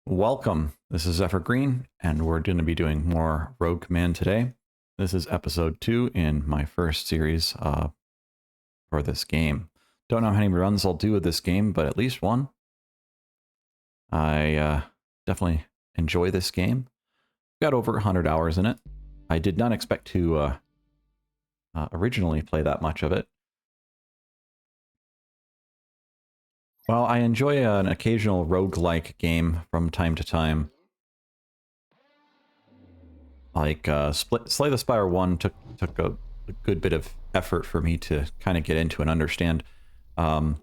Welcome. This is Zephyr Green, and we're going to be doing more Rogue Command today. This is episode 2 in my first series for this game. Don't know how many runs I'll do with this game, but at least one. I definitely enjoy this game. Got over 100 hours in it. I did not expect to originally play that much of it. Well, I enjoy an occasional roguelike game from time to time. Like Slay the Spire 1 took a good bit of effort for me to kind of get into and understand. I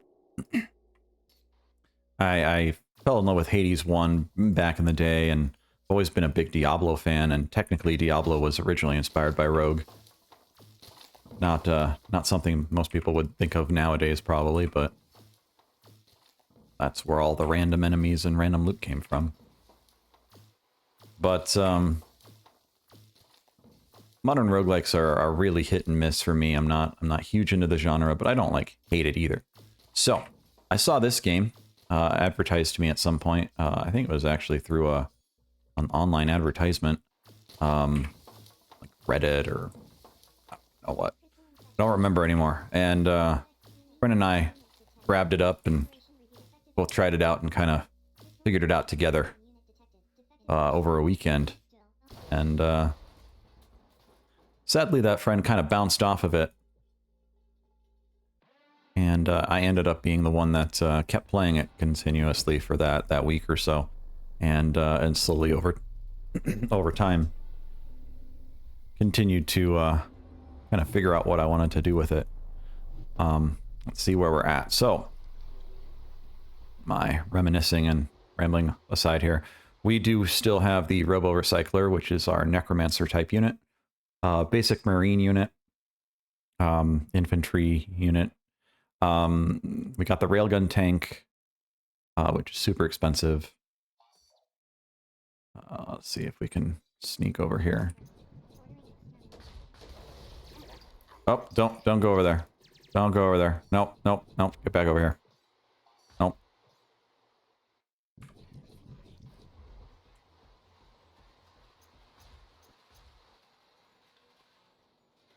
fell in love with Hades 1 back in the day, and always been a big Diablo fan, and technically Diablo was originally inspired by Rogue. Not something most people would think of nowadays, probably, but that's where all the random enemies and random loot came from. But modern roguelikes are really hit and miss for me. I'm not huge into the genre, but I don't hate it either. So I saw this game advertised to me at some point. I think it was actually through an online advertisement, like Reddit or I don't know what. I don't remember anymore. And a friend and I grabbed it up and both tried it out and kind of figured it out together over a weekend. And sadly, that friend kind of bounced off of it. And I ended up being the one that kept playing it continuously for that week or so. And slowly over time continued to kind of figure out what I wanted to do with it. Let's see where we're at. So, my reminiscing and rambling aside here, we do still have the Robo Recycler, which is our Necromancer type unit, basic Marine unit, infantry unit. We got the Railgun tank, which is super expensive. Let's see if we can sneak over here. Oh, don't go over there. Don't go over there. Nope. Get back over here. Nope.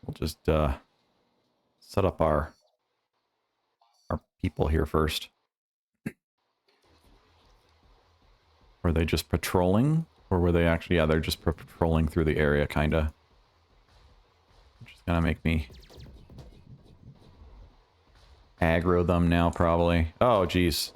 We'll just set up our people here first. Were they just patrolling? Or were they actually... Yeah, they're just patrolling through the area, kinda. Which is gonna make me aggro them now, probably. Oh, jeez.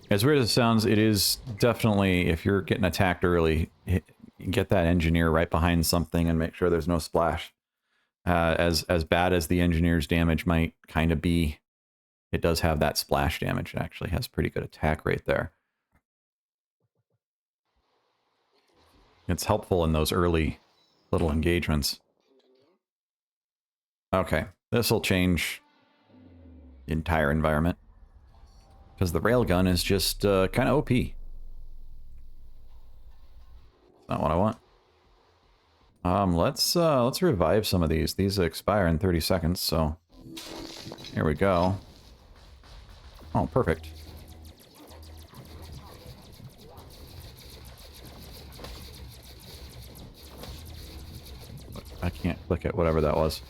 As weird as it sounds, it is definitely, if you're getting attacked early, get that engineer right behind something and make sure there's no splash. As bad as the engineer's damage might kind of be, it does have that splash damage. It actually has pretty good attack rate there. It's helpful in those early little engagements. Okay, this will change the entire environment. Because the railgun is just kind of OP. Not what I want. Let's revive some of these. These expire in 30 seconds, so here we go. Oh, perfect. I can't click it, whatever that was.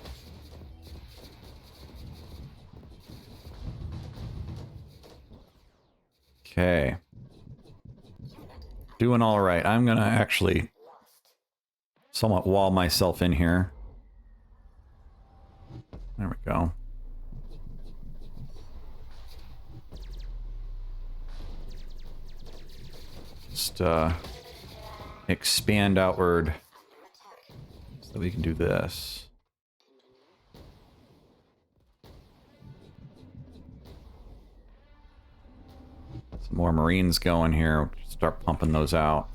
Okay. Doing all right. I'm gonna actually somewhat wall myself in here. There we go. Just expand outward so we can do this. Some more Marines going here. Start pumping those out.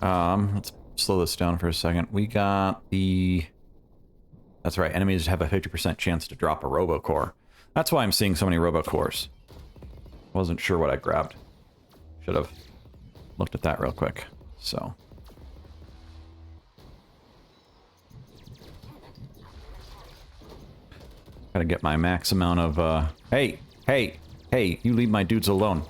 Let's slow this down for a second. We got the... That's right, enemies have a 50% chance to drop a Robocore. That's why I'm seeing so many Robocores. Wasn't sure what I grabbed. Should have looked at that real quick. So. Gotta get my max amount of, Hey! Hey! Hey! You leave my dudes alone.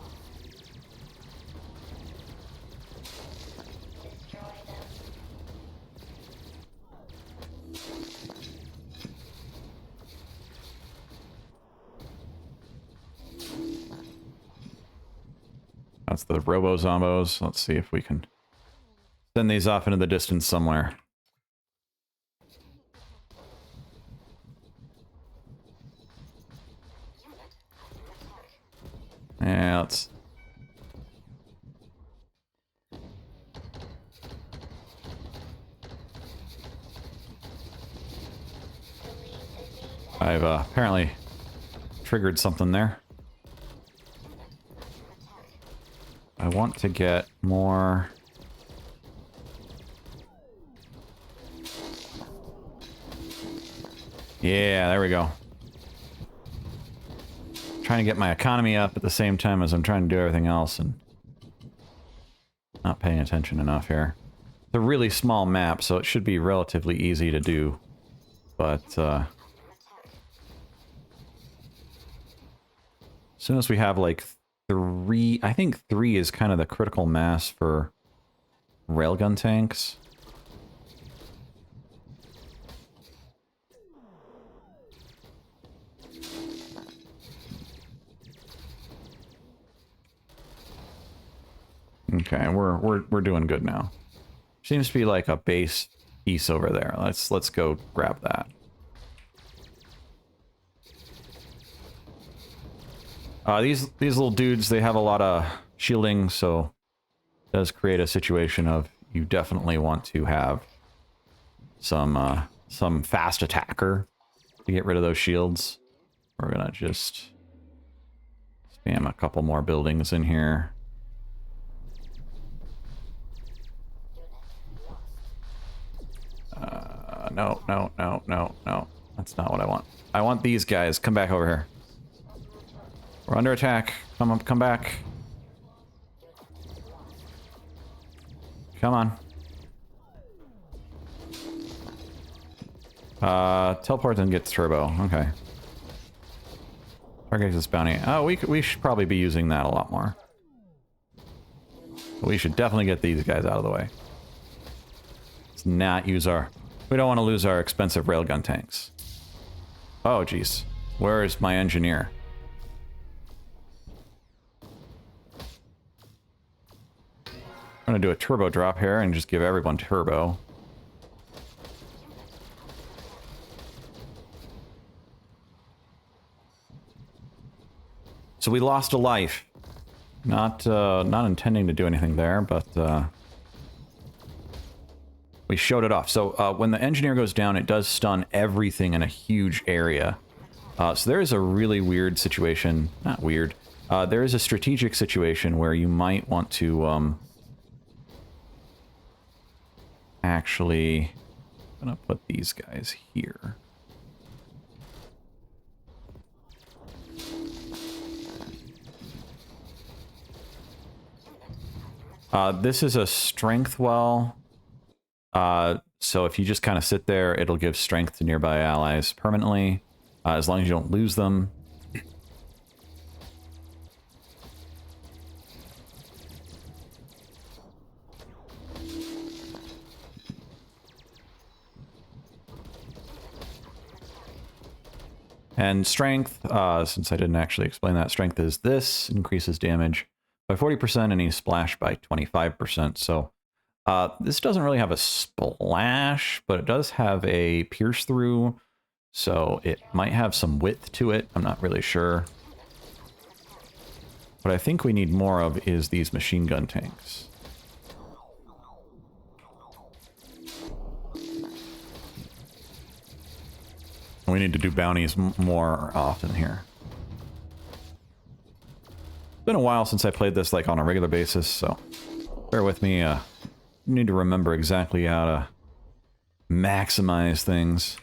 That's the Robo-Zombos. Let's see if we can send these off into the distance somewhere. Yeah, let's... I've apparently triggered something there. I want to get more... Yeah, there we go. Trying to get my economy up at the same time as I'm trying to do everything else and not paying attention enough here. It's a really small map, so it should be relatively easy to do. But, as soon as we have, like, 3... I think 3 is kind of the critical mass for railgun tanks. Okay, we're doing good now. Seems to be like a base piece over there. Let's go grab that. These little dudes, they have a lot of shielding, so it does create a situation of you definitely want to have some fast attacker to get rid of those shields. We're gonna just spam a couple more buildings in here. No. That's not what I want. I want these guys. Come back over here. We're under attack. Come back. Come on. Teleport and get turbo. Okay. Target this bounty. Oh, we should probably be using that a lot more. But we should definitely get these guys out of the way. Let's not use our... We don't want to lose our expensive railgun tanks. Oh, jeez. Where is my engineer? I'm going to do a turbo drop here and just give everyone turbo. So we lost a life. Not intending to do anything there, but we showed it off. So when the engineer goes down, it does stun everything in a huge area. So there is a really weird situation. Not weird. There is a strategic situation where you might want to actually... I'm going to put these guys here. This is a strength well. So if you just kind of sit there, it'll give strength to nearby allies permanently, as long as you don't lose them. And strength, since I didn't actually explain that, strength is this, increases damage by 40% and he's splashed by 25%. So this doesn't really have a splash, but it does have a pierce through, so it might have some width to it. I'm not really sure. What I think we need more of is these machine gun tanks. We need to do bounties more often here. It's been a while since I played this like on a regular basis, so bear with me. Need to remember exactly how to maximize things.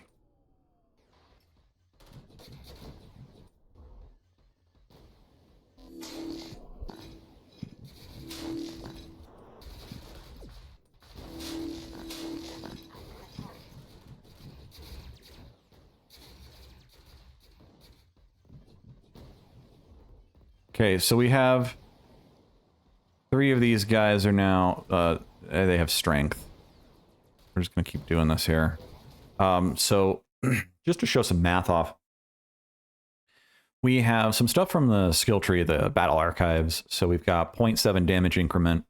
Okay, so we have 3 of these guys are now, they have strength. We're just going to keep doing this here. So just to show some math off, we have some stuff from the skill tree, the battle archives. So we've got 0.7 damage increment.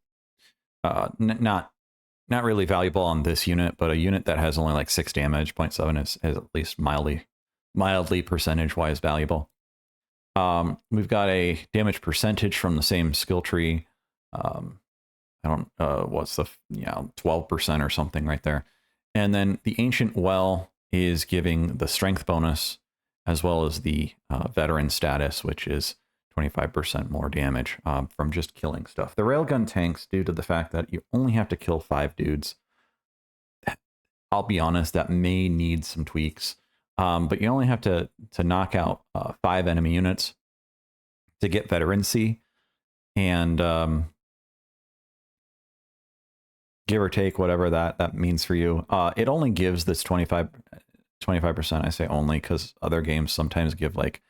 Not really valuable on this unit, but a unit that has only like 6 damage, 0.7 is at least mildly percentage-wise valuable. We've got a damage percentage from the same skill tree. I don't, what's the, 12% or something right there. And then the Ancient Well is giving the strength bonus as well as the veteran status, which is 25% more damage from just killing stuff. The railgun tanks, due to the fact that you only have to kill 5 dudes, I'll be honest, that may need some tweaks. But you only have to knock out 5 enemy units to get veterancy. And give or take whatever that means for you. It only gives this 25%. I say only because other games sometimes give like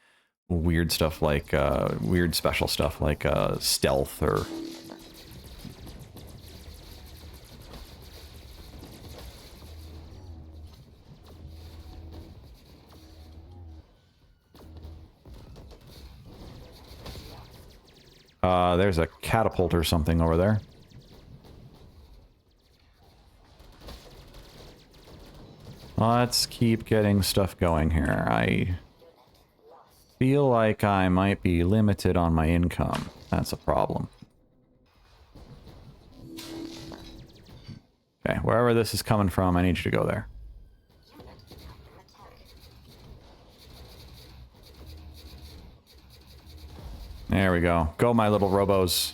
weird stuff, like weird special stuff like stealth or there's a catapult or something over there. Let's keep getting stuff going here. I feel like I might be limited on my income. That's a problem. Okay, wherever this is coming from, I need you to go there. There we go. Go, my little robos.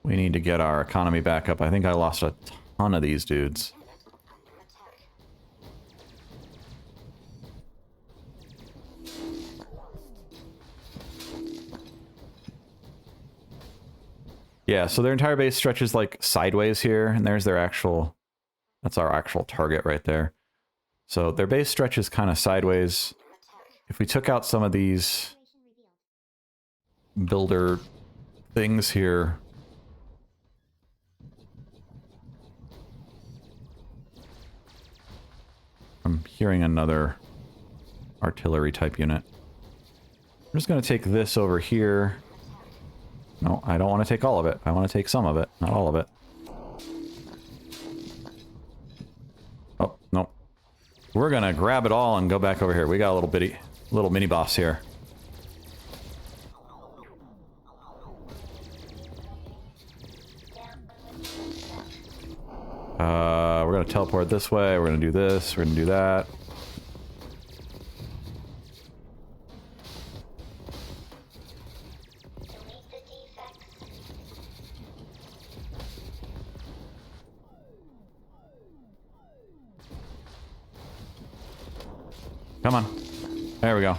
We need to get our economy back up. I think I lost a ton of these dudes. Yeah, so their entire base stretches like sideways here, and there's their actual... That's our actual target right there. So their base stretches kind of sideways. If we took out some of these builder things here... I'm hearing another artillery type unit. I'm just going to take this over here. No, I don't want to take all of it. I want to take some of it, not all of it. Oh, no. We're going to grab it all and go back over here. We got a little mini boss here. We're going to teleport this way. We're going to do this. We're going to do that. Come on. There we go.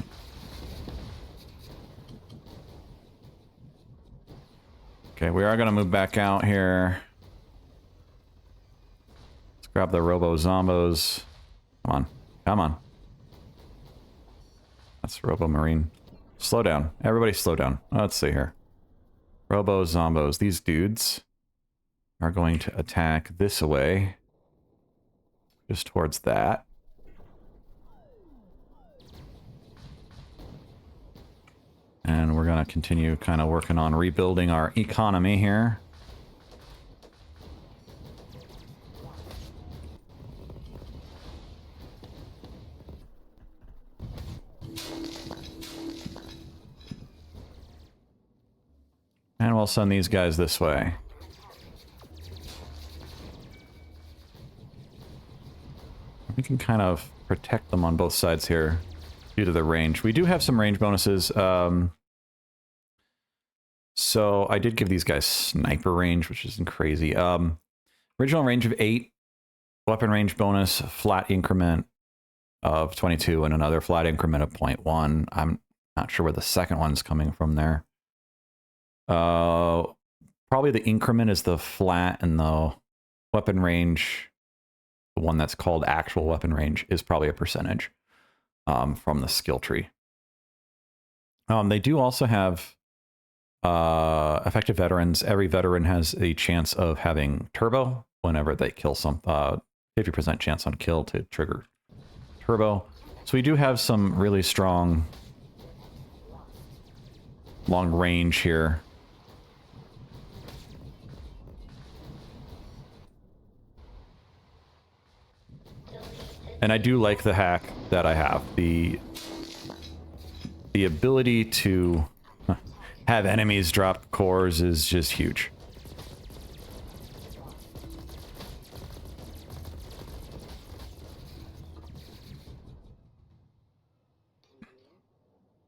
Okay, we are going to move back out here. Grab the Robo-Zombos. Come on. Come on. That's Robo-Marine. Slow down. Everybody slow down. Let's see here. Robo-Zombos. These dudes are going to attack this way. Just towards that. And we're going to continue kind of working on rebuilding our economy here. And we'll send these guys this way. We can kind of protect them on both sides here due to the range. We do have some range bonuses. So I did give these guys sniper range, which isn't crazy. Original range of 8, weapon range bonus, flat increment of 22, and another flat increment of 0.1. I'm not sure where the second one's coming from there. Probably the increment is the flat, and the weapon range, the one that's called actual weapon range, is probably a percentage. from the skill tree. They do also have effective veterans. Every veteran has a chance of having turbo whenever they kill 50% chance on kill to trigger turbo. So we do have some really strong long range here. And I do like the hack that I have. The ability to have enemies drop cores is just huge.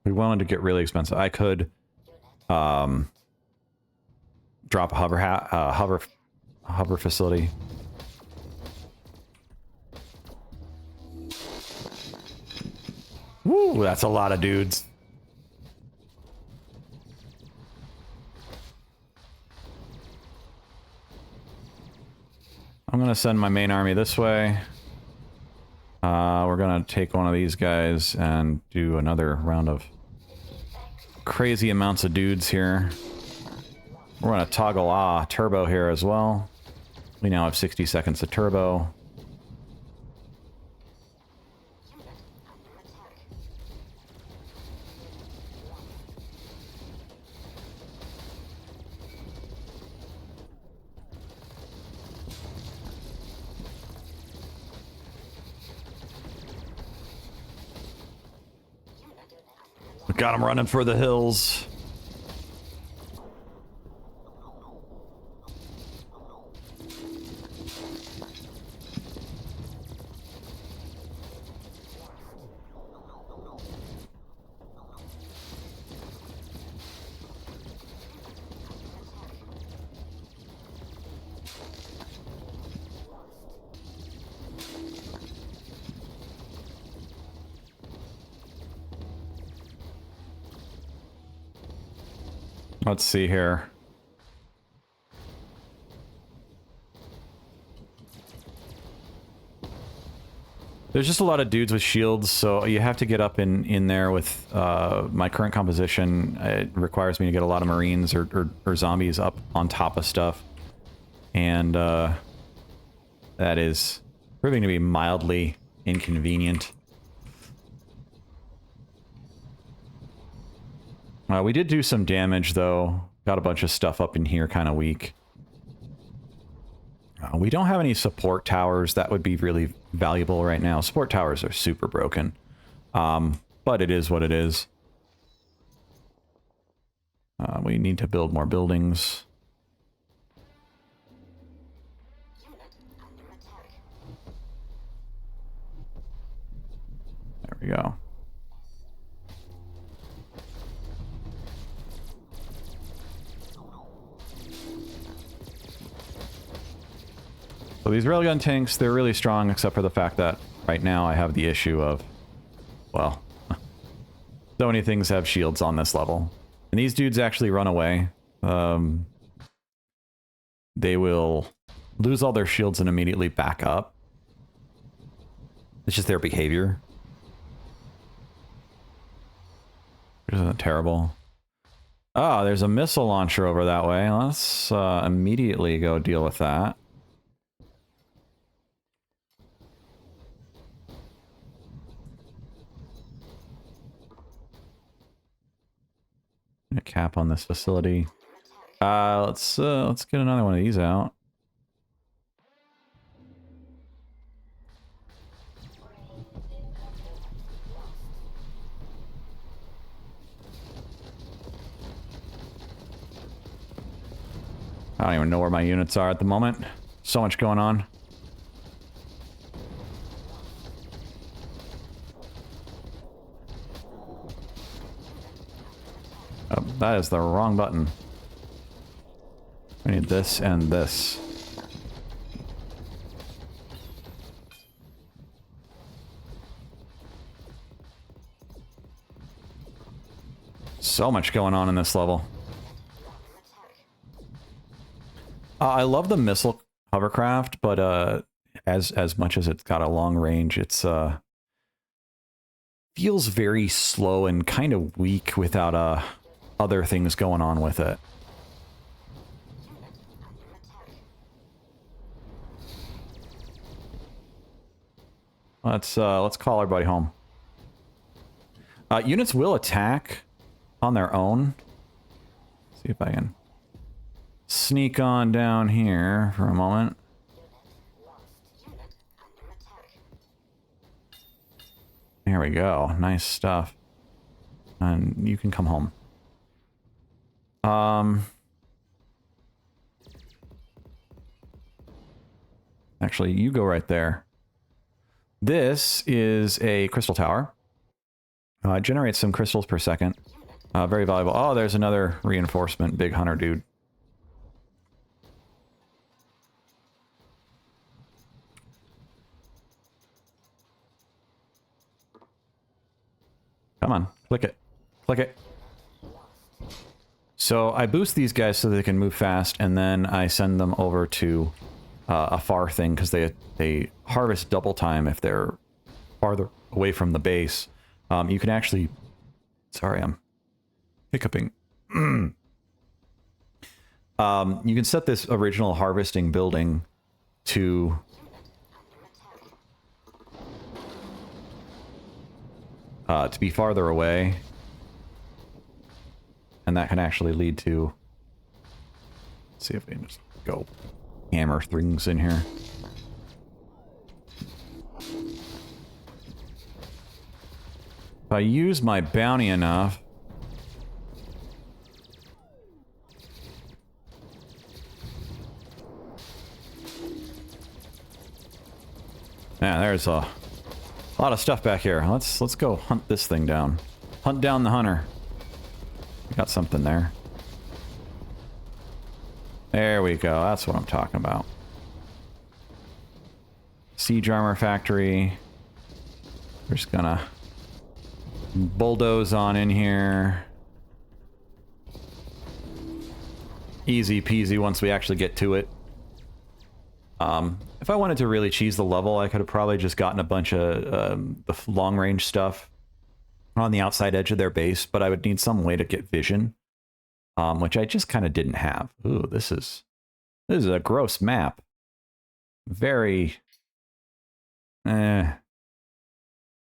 We wanted to get really expensive. I could drop a hover facility. Woo, that's a lot of dudes. I'm gonna send my main army this way. We're gonna take one of these guys and do another round of crazy amounts of dudes here. We're gonna toggle turbo here as well. We now have 60 seconds of turbo. Got him running for the hills. Let's see here. There's just a lot of dudes with shields, so you have to get up in there with my current composition. It requires me to get a lot of Marines or zombies up on top of stuff. And that is proving to be mildly inconvenient. We did do some damage, though. Got a bunch of stuff up in here, kind of weak. We don't have any support towers. That would be really valuable right now. Support towers are super broken. But it is what it is. We need to build more buildings. There we go. So these railgun tanks, they're really strong, except for the fact that right now I have the issue of, well, so many things have shields on this level. And these dudes actually run away. They will lose all their shields and immediately back up. It's just their behavior. Isn't terrible? Ah, there's a missile launcher over that way. Let's immediately go deal with that. A cap on this facility. Let's get another one of these out. I don't even know where my units are at the moment. So much going on. Oh, that is the wrong button. I need this and this. So much going on in this level. I love the missile hovercraft, but as much as it's got a long range, it's feels very slow and kind of weak without other things going on with it. Let's call everybody home. Units will attack on their own. Let's see if I can sneak on down here for a moment. There we go. Nice stuff. And you can come home. Actually, you go right there. This is a crystal tower. It generates some crystals per second. Very valuable. Oh, there's another reinforcement, big hunter dude. Come on, click it. Click it. So I boost these guys so they can move fast, and then I send them over to a far thing, because they harvest double time if they're farther away from the base. You can actually... Sorry, I'm hiccuping. You can set this original harvesting building to... to be farther away. And that can actually lead to... Let's see if we can just go hammer things in here. If I use my bounty enough... Yeah, there's a lot of stuff back here. Let's go hunt this thing down. Hunt down the hunter. We got something there. There we go. That's what I'm talking about. Siege armor factory. We're just gonna bulldoze on in here. Easy peasy once we actually get to it. If I wanted to really cheese the level, I could have probably just gotten a bunch of the long-range stuff on the outside edge of their base, but I would need some way to get vision, which I just kind of didn't have. Ooh, this is a gross map. Very... What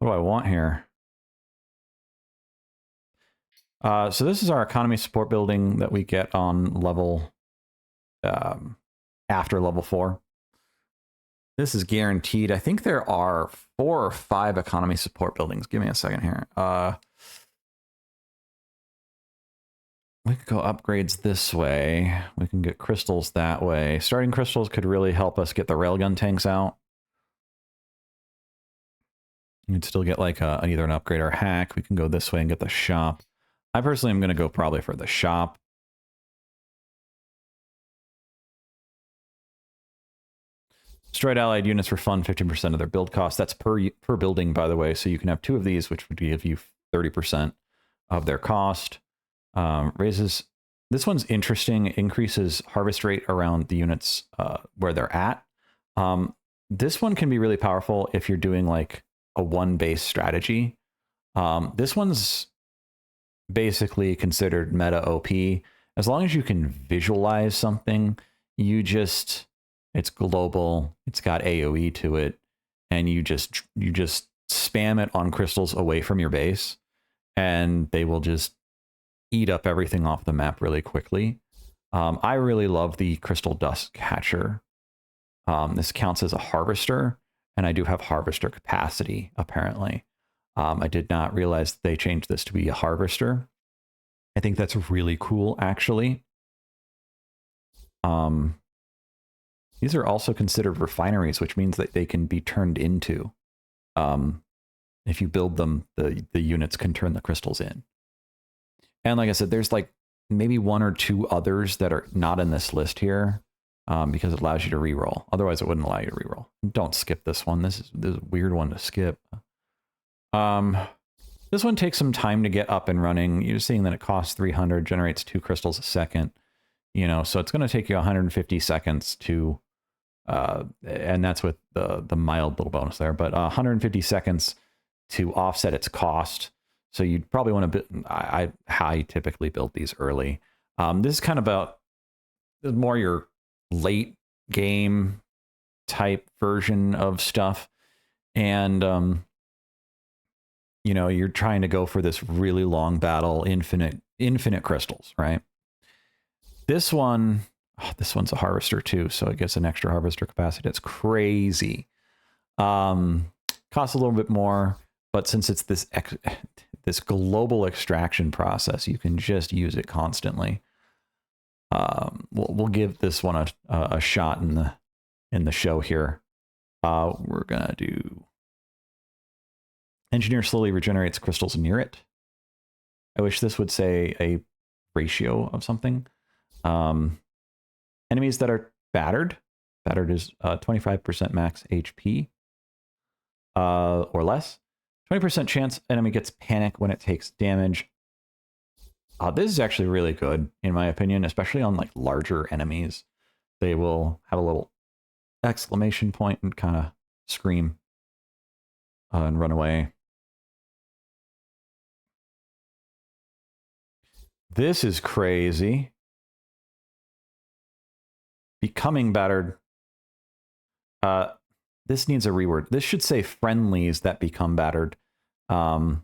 do I want here? So this is our economy support building that we get on level... after level 4. This is guaranteed. I think there are 4 or 5 economy support buildings. Give me a second here. We could go upgrades this way. We can get crystals that way. Starting crystals could really help us get the railgun tanks out. You could still get like either an upgrade or a hack. We can go this way and get the shop. I personally am going to go probably for the shop. Destroyed allied units refund 15% of their build cost. That's per building, by the way. So you can have 2 of these, which would give you 30% of their cost. Raises... This one's interesting. Increases harvest rate around the units where they're at. This one can be really powerful if you're doing like a 1-base strategy. This one's basically considered meta OP. As long as you can visualize something, you just... It's global, it's got AoE to it, and you just spam it on crystals away from your base, and they will just eat up everything off the map really quickly. I really love the crystal dust catcher. This counts as a harvester, and I do have harvester capacity, apparently. I did not realize they changed this to be a harvester. I think that's really cool, actually. These are also considered refineries, which means that they can be turned into. If you build them, the units can turn the crystals in. And like I said, there's like maybe 1 or 2 others that are not in this list here, because it allows you to reroll. Otherwise, it wouldn't allow you to reroll. Don't skip this one. This is a weird one to skip. This one takes some time to get up and running. You're seeing that it costs 300, generates 2 crystals a second. You know, so it's going to take you 150 seconds to... and that's with the mild little bonus there, but 150 seconds to offset its cost. So you'd probably want to I typically build these early. This is kind of about more your late game type version of stuff. And, you know, you're trying to go for this really long battle, infinite crystals, right? This one, this one's a harvester too, so it gets an extra harvester capacity. It's crazy. Costs a little bit more, but since it's this global extraction process, you can just use it constantly. We'll give this one a shot in the show here. We're gonna do engineer slowly regenerates crystals near it. I wish this would say a ratio of something. Enemies that are battered is 25% max HP or less. 20% chance enemy gets panic when it takes damage. This is actually really good, in my opinion, especially on like larger enemies. They will have a little exclamation point and kind of scream and run away. This is crazy. Becoming battered. This needs a reword. This should say friendlies that become battered. But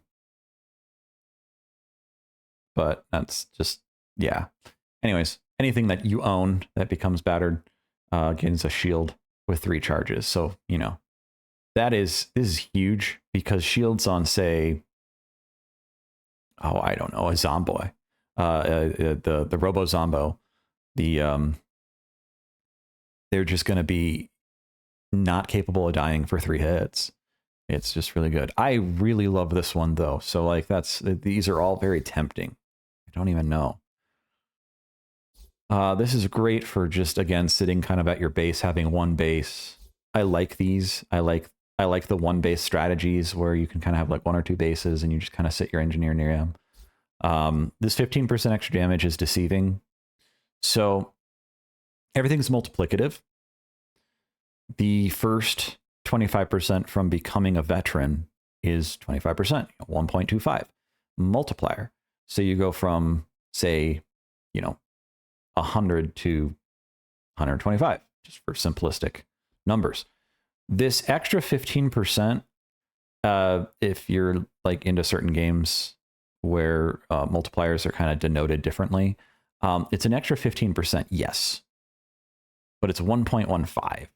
that's just, yeah. Anyways, anything that you own that becomes battered gains a shield with 3 charges. So, you know, this is huge, because shields on, say, I don't know, a Zomboy, the Robo Zombo, they're just going to be not capable of dying for 3 hits. It's just really good. I really love this one though. So like these are all very tempting. I don't even know. This is great for just, again, sitting kind of at your base, having one base. I like these. I like the one base strategies where you can kind of have like 1 or 2 bases and you just kind of sit your engineer near them. This 15% extra damage is deceiving. So everything's multiplicative. The first 25% from becoming a veteran is 25%, 1.25 multiplier. So you go from, say, 100 to 125, just for simplistic numbers. This extra 15%, if you're like into certain games where multipliers are kind of denoted differently, it's an extra 15%, yes, but it's 1.15.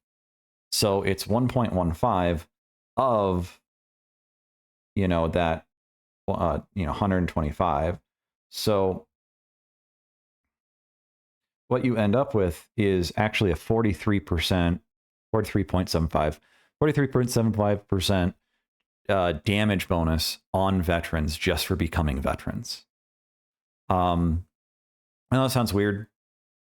So it's 1.15 of, that, 125. So what you end up with is actually a 43.75% damage bonus on veterans just for becoming veterans. I know that sounds weird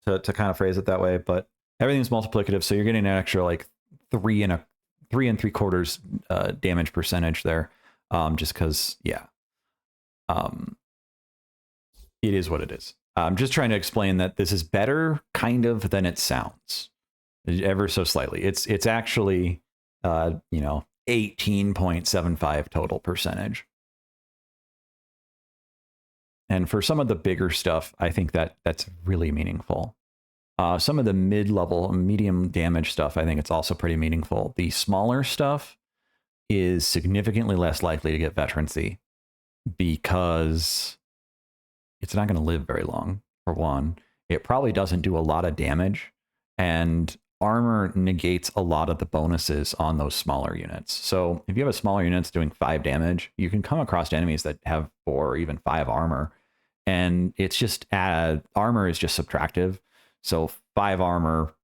to kind of phrase it that way, but everything's multiplicative. So you're getting an extra like 3 3.75 damage percentage there. Just because, yeah. It is what it is. I'm just trying to explain that this is better kind of than it sounds, ever so slightly. It's actually 18.75 total percentage. And for some of the bigger stuff, I think that's really meaningful. Some of the mid-level, medium damage stuff, I think it's also pretty meaningful. The smaller stuff is significantly less likely to get veterancy, because it's not going to live very long, for one. It probably doesn't do a lot of damage, and armor negates a lot of the bonuses on those smaller units. So if you have a smaller unit that's doing 5 damage, you can come across enemies that have 4 or even 5 armor, and it's just armor is just subtractive. So 5 armor,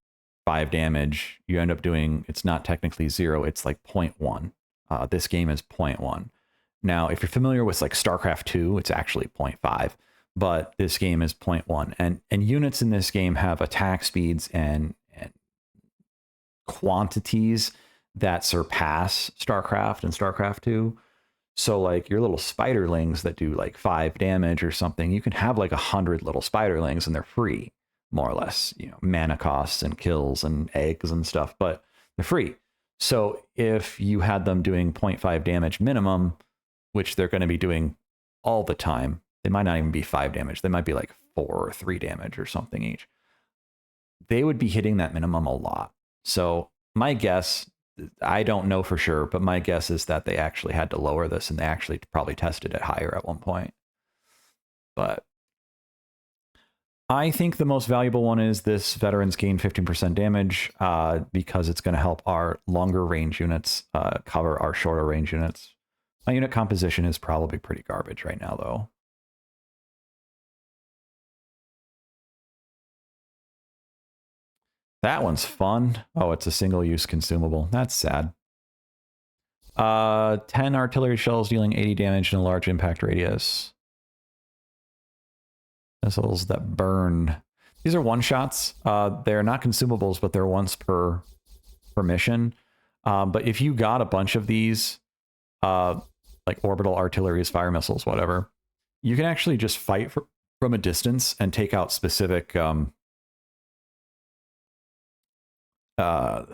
5 damage, you end up doing, it's not technically 0, it's like 0.1. This game is 0.1. Now, if you're familiar with like StarCraft 2, it's actually 0.5, but this game is 0.1. And units in this game have attack speeds and quantities that surpass StarCraft and StarCraft 2. So like your little spiderlings that do like 5 damage or something, you can have like 100 little spiderlings and they're free, more or less, mana costs and kills and eggs and stuff, but they're free. So if you had them doing 0.5 damage minimum, which they're going to be doing all the time. They might not even be 5 damage. They might be like 4 or 3 damage or something each. They would be hitting that minimum a lot. So my guess, I don't know for sure, but my guess is that they actually had to lower this and they actually probably tested it higher at one point. But I think the most valuable one is this veterans gain 15% damage because it's going to help our longer range units cover our shorter range units. My unit composition is probably pretty garbage right now, though. That one's fun. Oh, it's a single-use consumable. That's sad. 10 artillery shells dealing 80 damage in a large impact radius. Missiles that burn. These are one-shots. They're not consumables, but they're once per mission. But if you got a bunch of these, like orbital artilleries, fire missiles, whatever, you can actually just fight from a distance and take out specific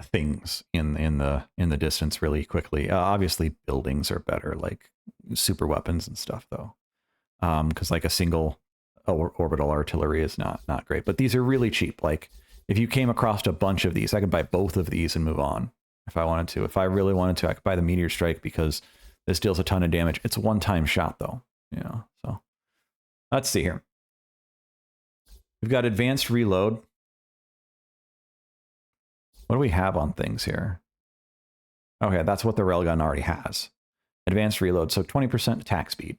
things in the distance really quickly. Obviously, buildings are better, like super weapons and stuff, though, because like a single orbital artillery is not great. But these are really cheap. Like if you came across a bunch of these, I could buy both of these and move on if I wanted to. If I really wanted to, I could buy the meteor strike because this deals a ton of damage. It's a one-time shot, though. So let's see here. We've got advanced reload. What do we have on things here? Okay, that's what the railgun already has. Advanced reload, so 20% attack speed.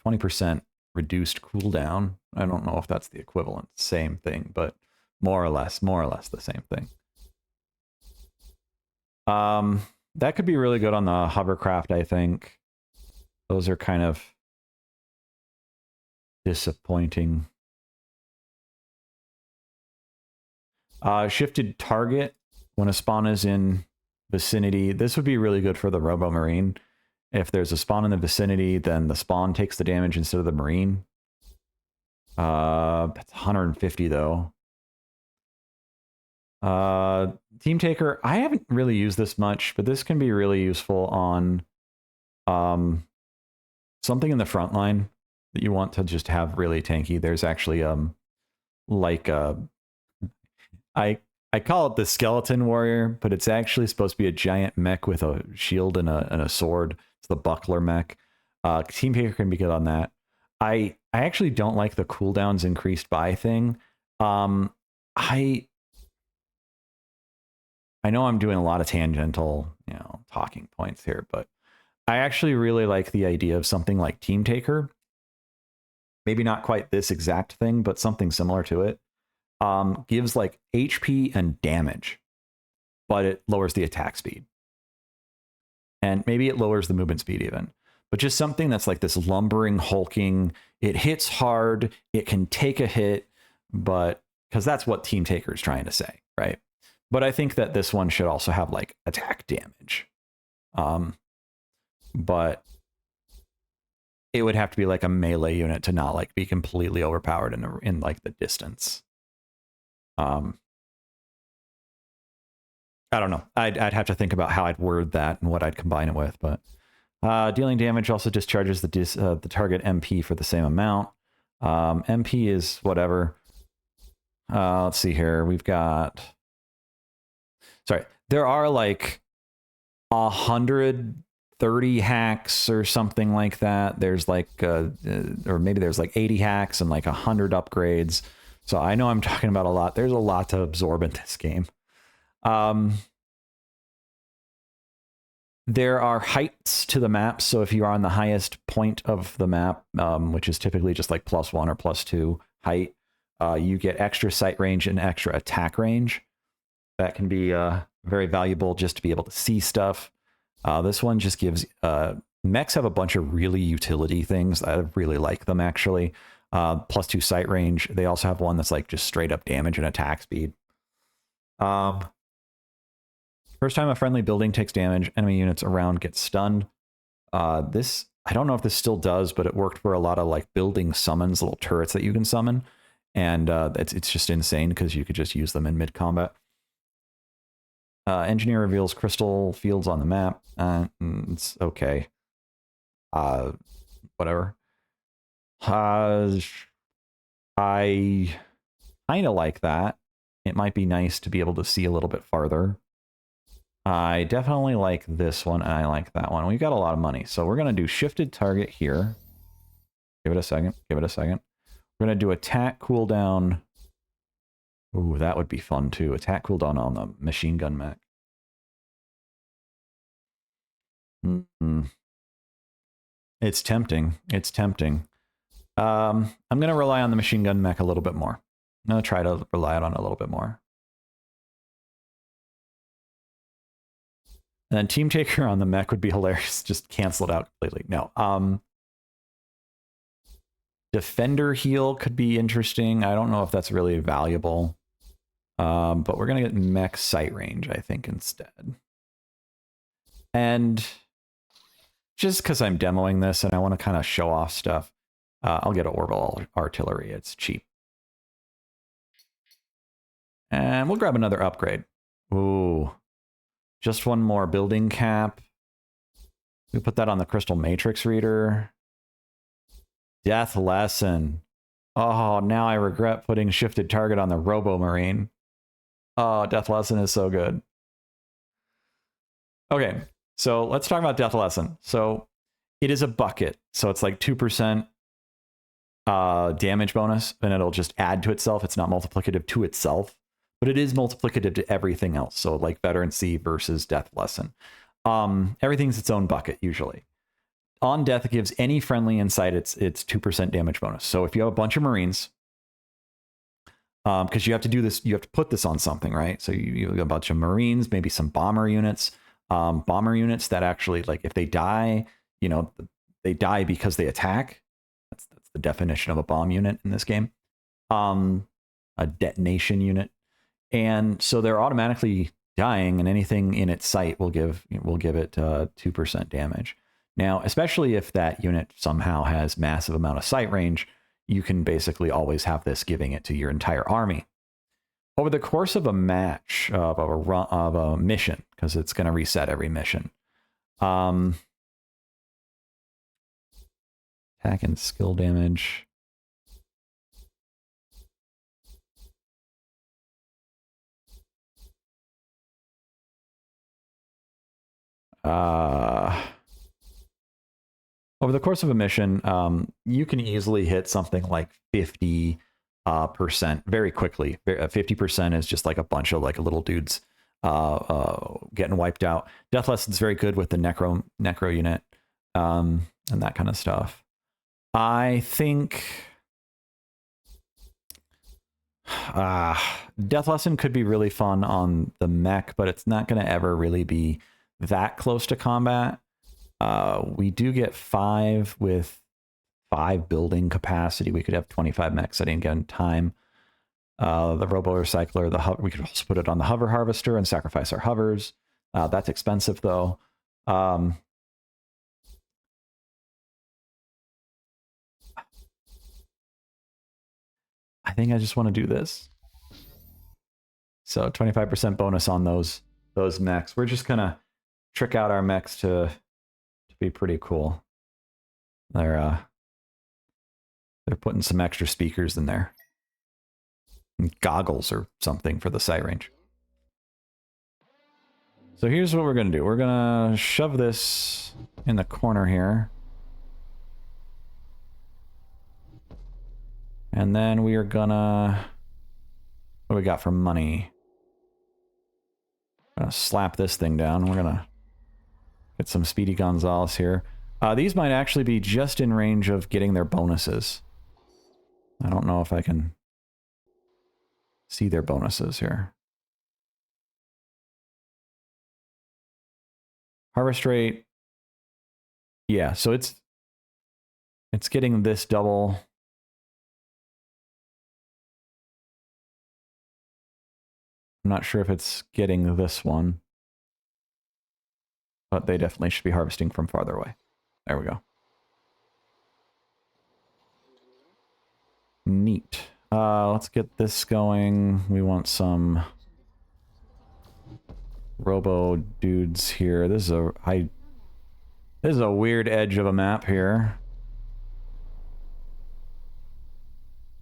20% reduced cooldown. I don't know if that's the equivalent. Same thing, but more or less the same thing. That could be really good on the hovercraft, I think. Those are kind of disappointing. Shifted target when a spawn is in vicinity. This would be really good for the Robo Marine. If there's a spawn in the vicinity, then the spawn takes the damage instead of the Marine. That's 150 though. Team Taker, I haven't really used this much, but this can be really useful on something in the front line that you want to just have really tanky. There's actually like I call it the skeleton warrior, but it's actually supposed to be a giant mech with a shield and a sword. It's the buckler mech. Team Taker can be good on that. I actually don't like the cooldowns increased by thing. I know I'm doing a lot of tangential, talking points here, but I actually really like the idea of something like Team Taker. Maybe not quite this exact thing, but something similar to it. Gives like HP and damage, but it lowers the attack speed. And maybe it lowers the movement speed even. But just something that's like this lumbering, hulking, it hits hard, it can take a hit, but because that's what Team Taker is trying to say, right? But I think that this one should also have like attack damage. But it would have to be like a melee unit to not like be completely overpowered in like the distance. I don't know. I'd have to think about how I'd word that and what I'd combine it with, but dealing damage also discharges the target MP for the same amount. MP is whatever. Let's see here. We've got... Sorry. There are like 130 hacks or something like that. There's like... or maybe there's like 80 hacks and like 100 upgrades. So I know I'm talking about a lot. There's a lot to absorb in this game. There are heights to the map. So if you are on the highest point of the map, which is typically just like +1 or +2 height, you get extra sight range and extra attack range. That can be very valuable just to be able to see stuff. This one just gives... mechs have a bunch of really utility things. I really like them, actually. +2 sight range. They also have one that's like just straight up damage and attack speed. First time a friendly building takes damage, enemy units around get stunned. This, I don't know if this still does, but it worked for a lot of like building summons, little turrets that you can summon. And it's just insane because you could just use them in mid-combat. Engineer reveals crystal fields on the map. It's okay. whatever. I kind of like that. It might be nice to be able to see a little bit farther. I definitely like this one, and I like that one. We've got a lot of money, so we're going to do shifted target here. Give it a second. Give it a second. We're going to do attack cooldown. Ooh, that would be fun, too. Attack cooldown on the machine gun mech. It's tempting. It's tempting. I'm going to rely on the machine gun mech a little bit more. I'm going to try to rely on it a little bit more. And then Team Taker on the mech would be hilarious. Just cancel it out completely. No. Defender heal could be interesting. I don't know if that's really valuable. But we're going to get mech sight range, I think, instead. And just because I'm demoing this and I want to kind of show off stuff, I'll get orbital artillery. It's cheap. And we'll grab another upgrade. Ooh. Just one more building cap. We put that on the Crystal Matrix Reader. Death Lesson. Oh, now I regret putting shifted target on the Robo Marine. Oh, Death Lesson is so good. Okay, so let's talk about Death Lesson. So it is a bucket. So it's like 2% damage bonus, and it'll just add to itself. It's not multiplicative to itself, but it is multiplicative to everything else. So like Veteran C versus Death Lesson. Everything's its own bucket, usually. On death, it gives any friendly inside its 2% damage bonus. So if you have a bunch of Marines, because you have to do this, you have to put this on something, right? So you have a bunch of Marines, maybe some bomber units. Bomber units that actually, like, if they die, you know, they die because they attack. That's the definition of a bomb unit in this game. A detonation unit. And so they're automatically dying, and anything in its sight will give it 2% damage. Now, especially if that unit somehow has massive amount of sight range, you can basically always have this giving it to your entire army. Over the course of a match, of a mission, because it's going to reset every mission. Attack and skill damage. Over the course of a mission, you can easily hit something like 50% very quickly. 50% is just like a bunch of like little dudes getting wiped out. Death Lesson's very good with the necro unit and that kind of stuff. I think Death Lesson could be really fun on the mech, but it's not going to ever really be that close to combat. We do get 5 with 5 building capacity. We could have 25 mechs at any given time. The Robo Recycler, we could also put it on the Hover Harvester and sacrifice our hovers. That's expensive, though. I think I just want to do this. So 25% bonus on those mechs. We're just gonna trick out our mechs to be pretty cool. They're putting some extra speakers in there. And goggles or something for the sight range. So here's what we're going to do. We're going to shove this in the corner here. And then we are going to... What do we got for money? We're going to slap this thing down. We're going to get some Speedy Gonzales here. These might actually be just in range of getting their bonuses. I don't know if I can see their bonuses here. Harvest rate. Yeah, so it's getting this double. I'm not sure if it's getting this one, but they definitely should be harvesting from farther away. There we go. Neat. Let's get this going. We want some Robo dudes here. This This is a weird edge of a map here.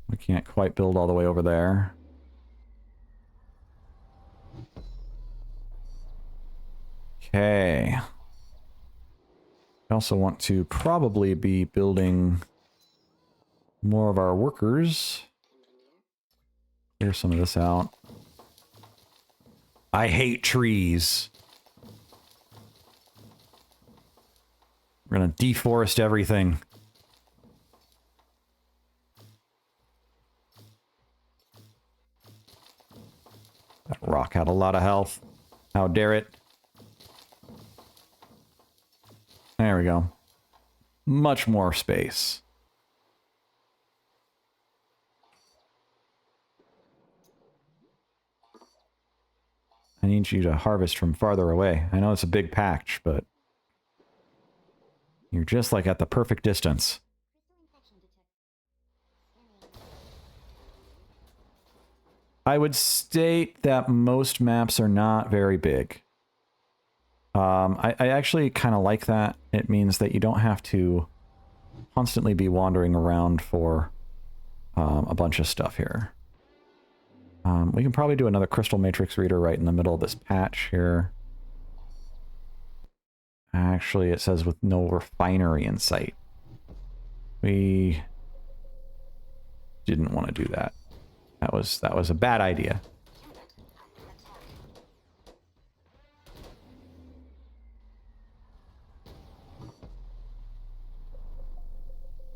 We can't quite build all the way over there. Okay. I also want to probably be building more of our workers. Clear some of this out. I hate trees. We're gonna deforest everything. That rock had a lot of health. How dare it? There we go. Much more space. I need you to harvest from farther away. I know it's a big patch, but you're just like at the perfect distance. I would state that most maps are not very big. I actually kind of like that. It means that you don't have to constantly be wandering around for a bunch of stuff here. We can probably do another crystal matrix reader right in the middle of this patch here. Actually, it says with no refinery in sight. We didn't want to do that. That was a bad idea.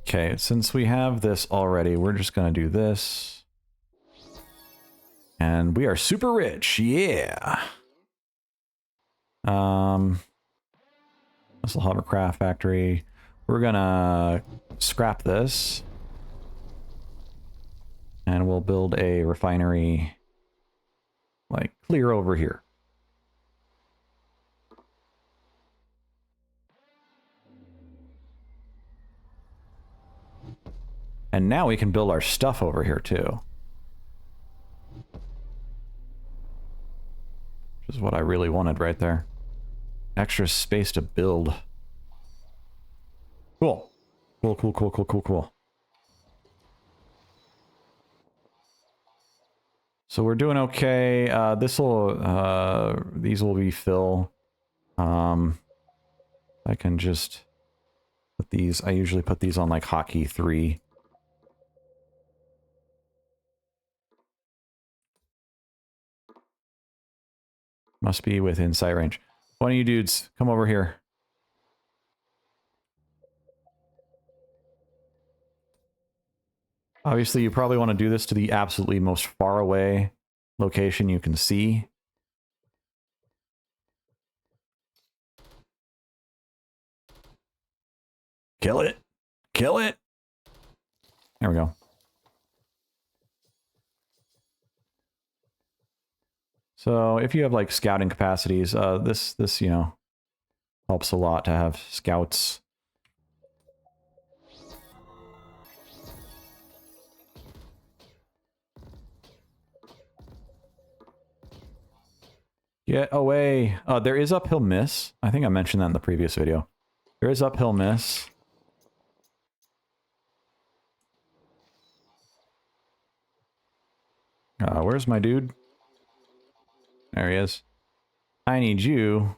Okay, since we have this already, we're just going to do this. And we are super rich, yeah. Missile hovercraft factory. We're gonna scrap this. And we'll build a refinery, like, clear over here. And now we can build our stuff over here, too. Which is what I really wanted right there. Extra space to build. Cool. Cool, cool, cool, cool, cool, cool. So we're doing okay. These will be fill. I can just put these, I usually put these on like hotkey 3. Must be within sight range. One of you dudes, come over here. Obviously, you probably want to do this to the absolutely most far away location you can see. Kill it! Kill it! There we go. So if you have like scouting capacities, this you know, helps a lot to have scouts. Get away. There is uphill miss. I think I mentioned that in the previous video. There is uphill miss. Where's my dude? There he is. I need you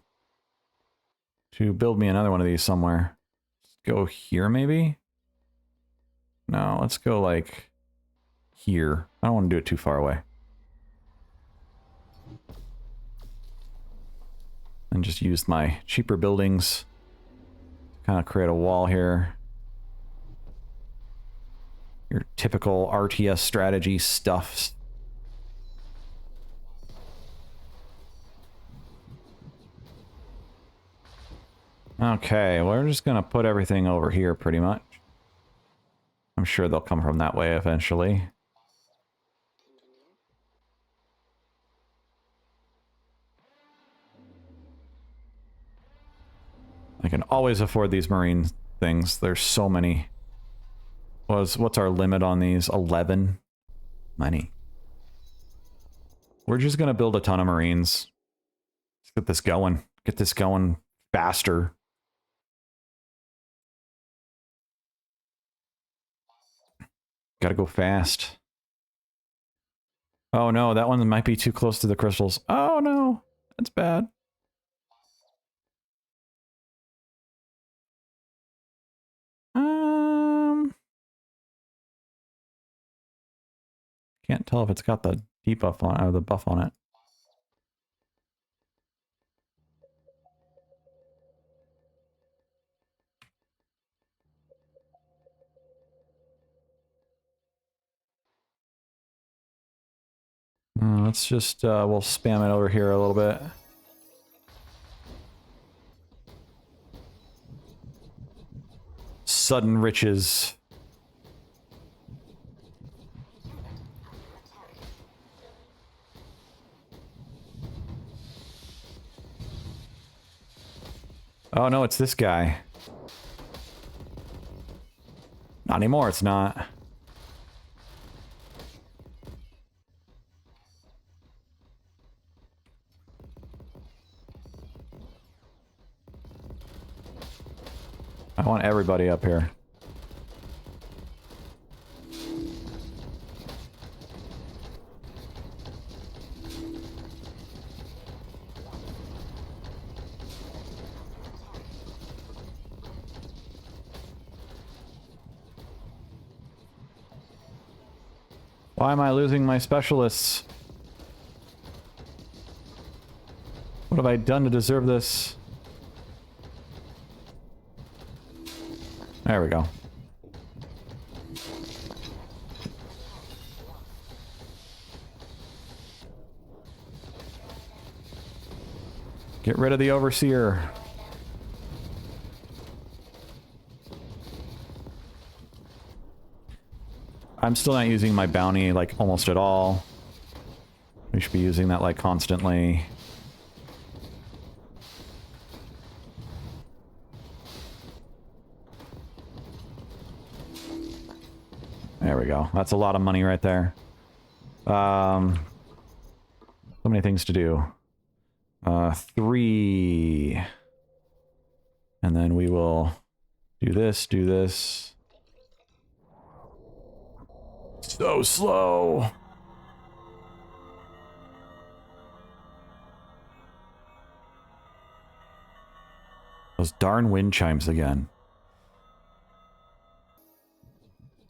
to build me another one of these somewhere. Let's go here, maybe? No, let's go, like, here. I don't want to do it too far away. And just use my cheaper buildings to kind of create a wall here. Your typical RTS strategy stuff. Okay, we're just gonna put everything over here pretty much. I'm sure they'll come from that way eventually. I can always afford these marine things. There's so many. What's our limit on these? 11? Money. We're just gonna build a ton of marines. Let's get this going. Get this going faster. Gotta go fast. Oh no, that one might be too close to the crystals. Oh no, that's bad. Can't tell if it's got the debuff on or the buff on it. Let's just, we'll spam it over here a little bit. Sudden riches. Oh no, it's this guy. Not anymore, it's not. I want everybody up here. Why am I losing my specialists? What have I done to deserve this? There we go. Get rid of the overseer. I'm still not using my bounty, like, almost at all. We should be using that, like, constantly. There we go. That's a lot of money right there. So many things to do. 3. And then we will do this, do this. So slow. Those darn wind chimes again.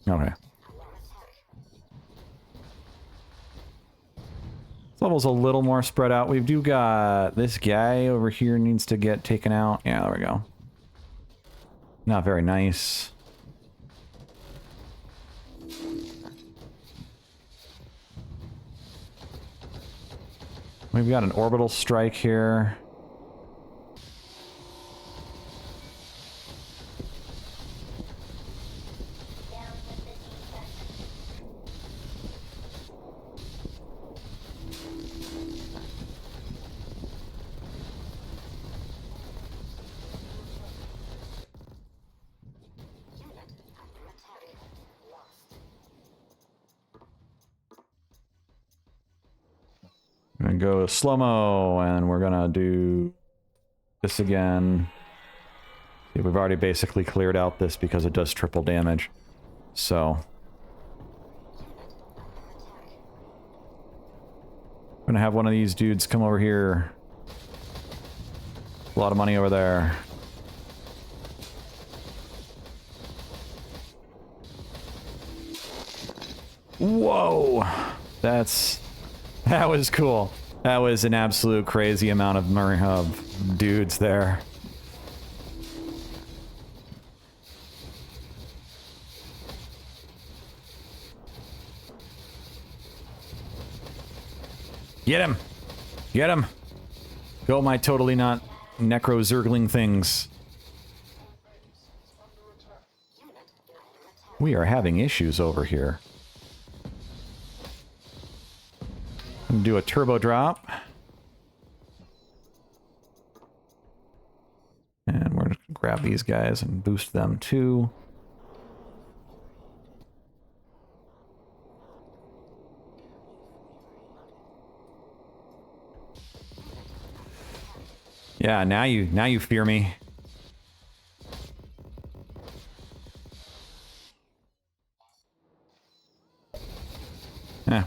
Okay. This level's a little more spread out. We do got this guy over here needs to get taken out. Yeah, there we go. Not very nice. We've got an orbital strike here. I'm gonna go slow-mo, and we're gonna do this again. See, we've already basically cleared out this because it does triple damage. So I'm gonna have one of these dudes come over here. A lot of money over there. Whoa! That was cool. That was an absolute crazy amount of dudes there. Get him! Get him! Go, my totally not necro-zergling things. We are having issues over here. Do a turbo drop. And we're going to grab these guys and boost them too. Yeah, now you fear me.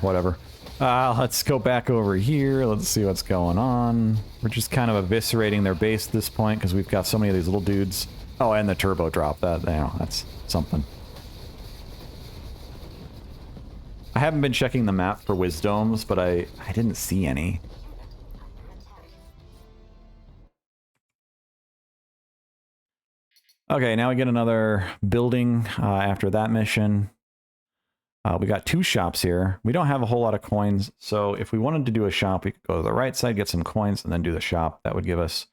Whatever. Let's go back over here. Let's see what's going on. We're just kind of eviscerating their base at this point because we've got so many of these little dudes. Oh, and the turbo drop. That's something. I haven't been checking the map for wisdoms, but I didn't see any. Okay, now we get another building after that mission. We got 2 shops here. We don't have a whole lot of coins, so if we wanted to do a shop, we could go to the right side, get some coins, and then do the shop. That would give us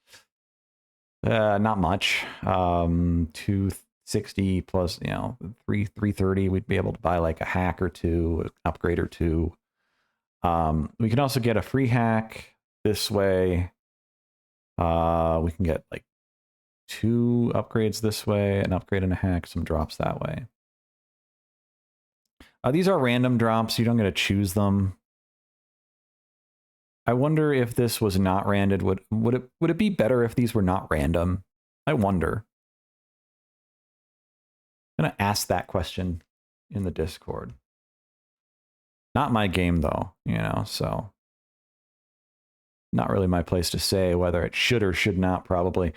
not much. 260 plus, 330. We'd be able to buy like a hack or 2, an upgrade or 2. We can also get a free hack this way. We can get like 2 upgrades this way, an upgrade and a hack, some drops that way. These are random drops. You don't get to choose them. I wonder if this was not random. Would it be better if these were not random? I wonder. I'm gonna ask that question in the Discord. Not my game though, so not really my place to say whether it should or should not, probably.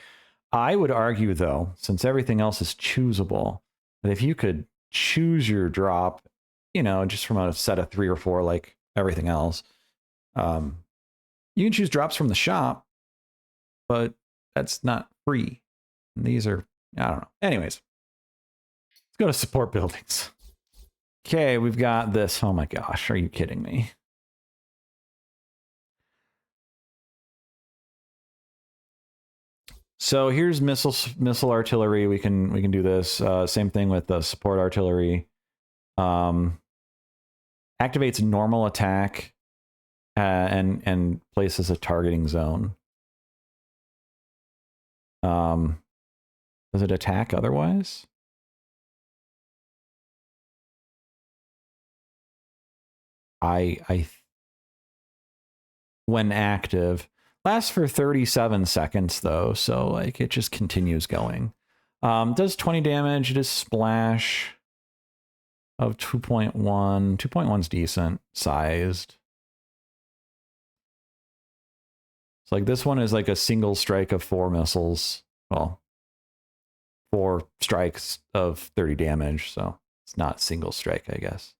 I would argue though, since everything else is choosable, that if you could choose your drop, just from a set of 3 or 4 like everything else, you can choose drops from the shop, but that's not free. And these are, I don't know. Anyways, let's go to support buildings. Okay, we've got this. Oh my gosh, are you kidding me? So here's missile artillery. We can do this. Same thing with the support artillery. Activates normal attack and places a targeting zone. Does it attack otherwise? When active, lasts for 37 seconds though, so like it just continues going. Does 20 damage. It is splash of 2.1. 2.1's decent sized. So like this one is like a single strike of 4 missiles. Well, 4 strikes of 30 damage, so it's not single strike, I guess.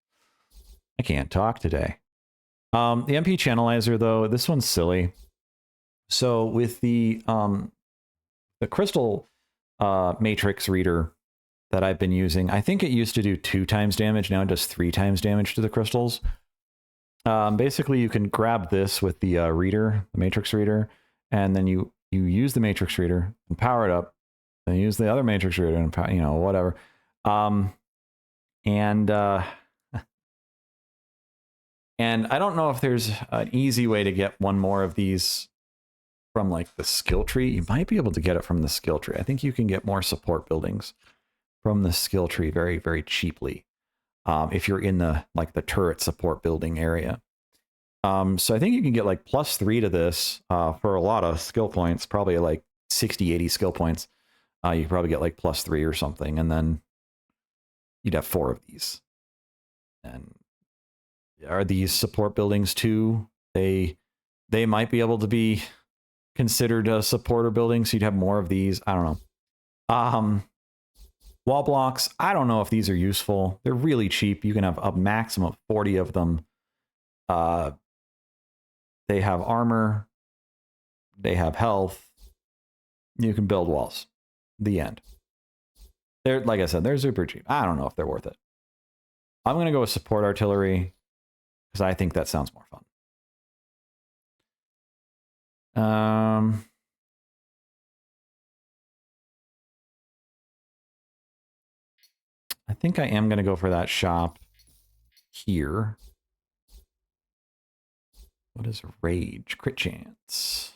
I can't talk today. The MP Channelizer, though, this one's silly. So with the crystal matrix reader that I've been using, I think it used to do 2 times damage. Now it does 3 times damage to the crystals. Basically, you can grab this with the reader, the matrix reader, and then you use the matrix reader and power it up, and use the other matrix reader and whatever. And I don't know if there's an easy way to get one more of these from like the skill tree. You might be able to get it from the skill tree. I think you can get more support buildings from the skill tree very, very cheaply. If you're in the turret support building area. So I think you can get like +3 to this for a lot of skill points, probably like 60, 80 skill points. You could probably get like +3 or something, and then you'd have 4 of these. And are these support buildings too? They might be able to be considered a supporter building, so you'd have more of these. I don't know. Wall blocks, I don't know if these are useful. They're really cheap. You can have a maximum of 40 of them. They have armor. They have health. You can build walls. The end. They're, like I said, they're super cheap. I don't know if they're worth it. I'm going to go with support artillery because I think that sounds more fun. I think I am going to go for that shop here. What is rage? Crit chance.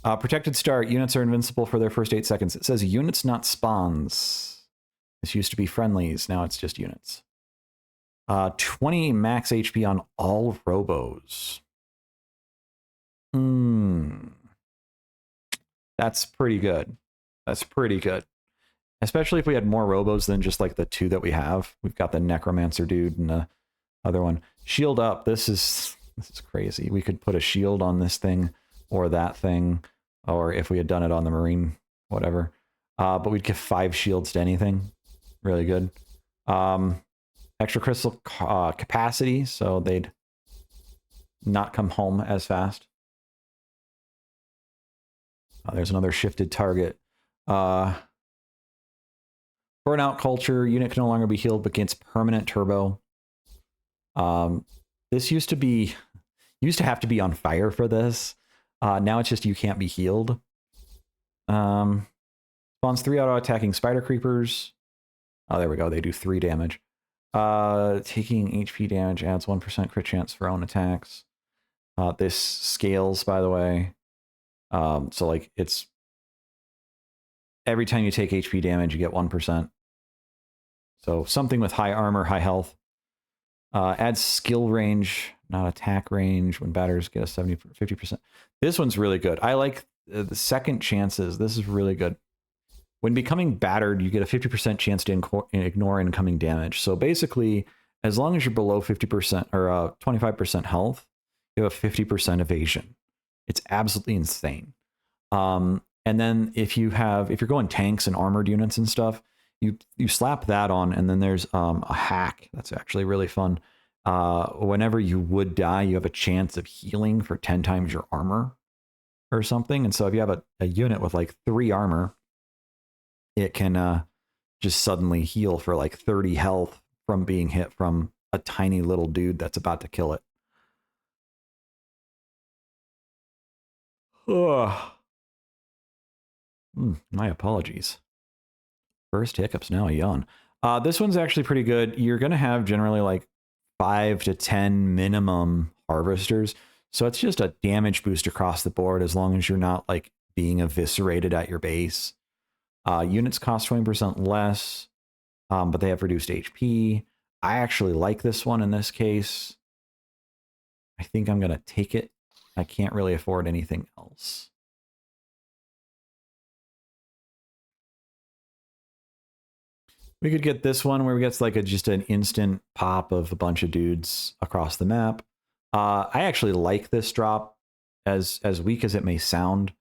Protected start. Units are invincible for their first 8 seconds. It says units, not spawns. This used to be friendlies. Now it's just units. 20 max HP on all robos. That's pretty good. That's pretty good. Especially if we had more robos than just like the 2 that we have. We've got the necromancer dude and the other one. Shield up. This is crazy. We could put a shield on this thing or that thing, or if we had done it on the marine, whatever. But we'd give 5 shields to anything. Really good. Extra crystal capacity, so they'd not come home as fast. There's another shifted target. Burnout culture. Unit can no longer be healed but gains permanent turbo. This used to have to be on fire for this. Now it's just you can't be healed. Spawns 3 auto attacking spider creepers. Oh, there we go. They do 3 damage. Taking HP damage adds 1% crit chance for own attacks. This scales, by the way. So like it's every time you take HP damage, you get 1%. So something with high armor, high health. Adds skill range, not attack range, when batters get a 50%. This one's really good. I like the second chances. This is really good. When becoming battered, you get a 50% chance to ignore incoming damage. So basically, as long as you're below 50% or 25% health, you have a 50% evasion. It's absolutely insane. And then if you're going tanks and armored units and stuff, you slap that on, and then there's a hack that's actually really fun. Whenever you would die, you have a chance of healing for 10 times your armor or something. And so if you have a unit with like 3 armor, it can just suddenly heal for like 30 health from being hit from a tiny little dude that's about to kill it. Ugh. My apologies. First hiccups, now a yawn. This one's actually pretty good. You're going to have generally like 5 to 10 minimum harvesters. So it's just a damage boost across the board as long as you're not like being eviscerated at your base. Units cost 20% less, but they have reduced HP. I actually like this one in this case. I think I'm going to take it. I can't really afford anything else. We could get this one where we get like just an instant pop of a bunch of dudes across the map. I actually like this drop, as weak as it may sound.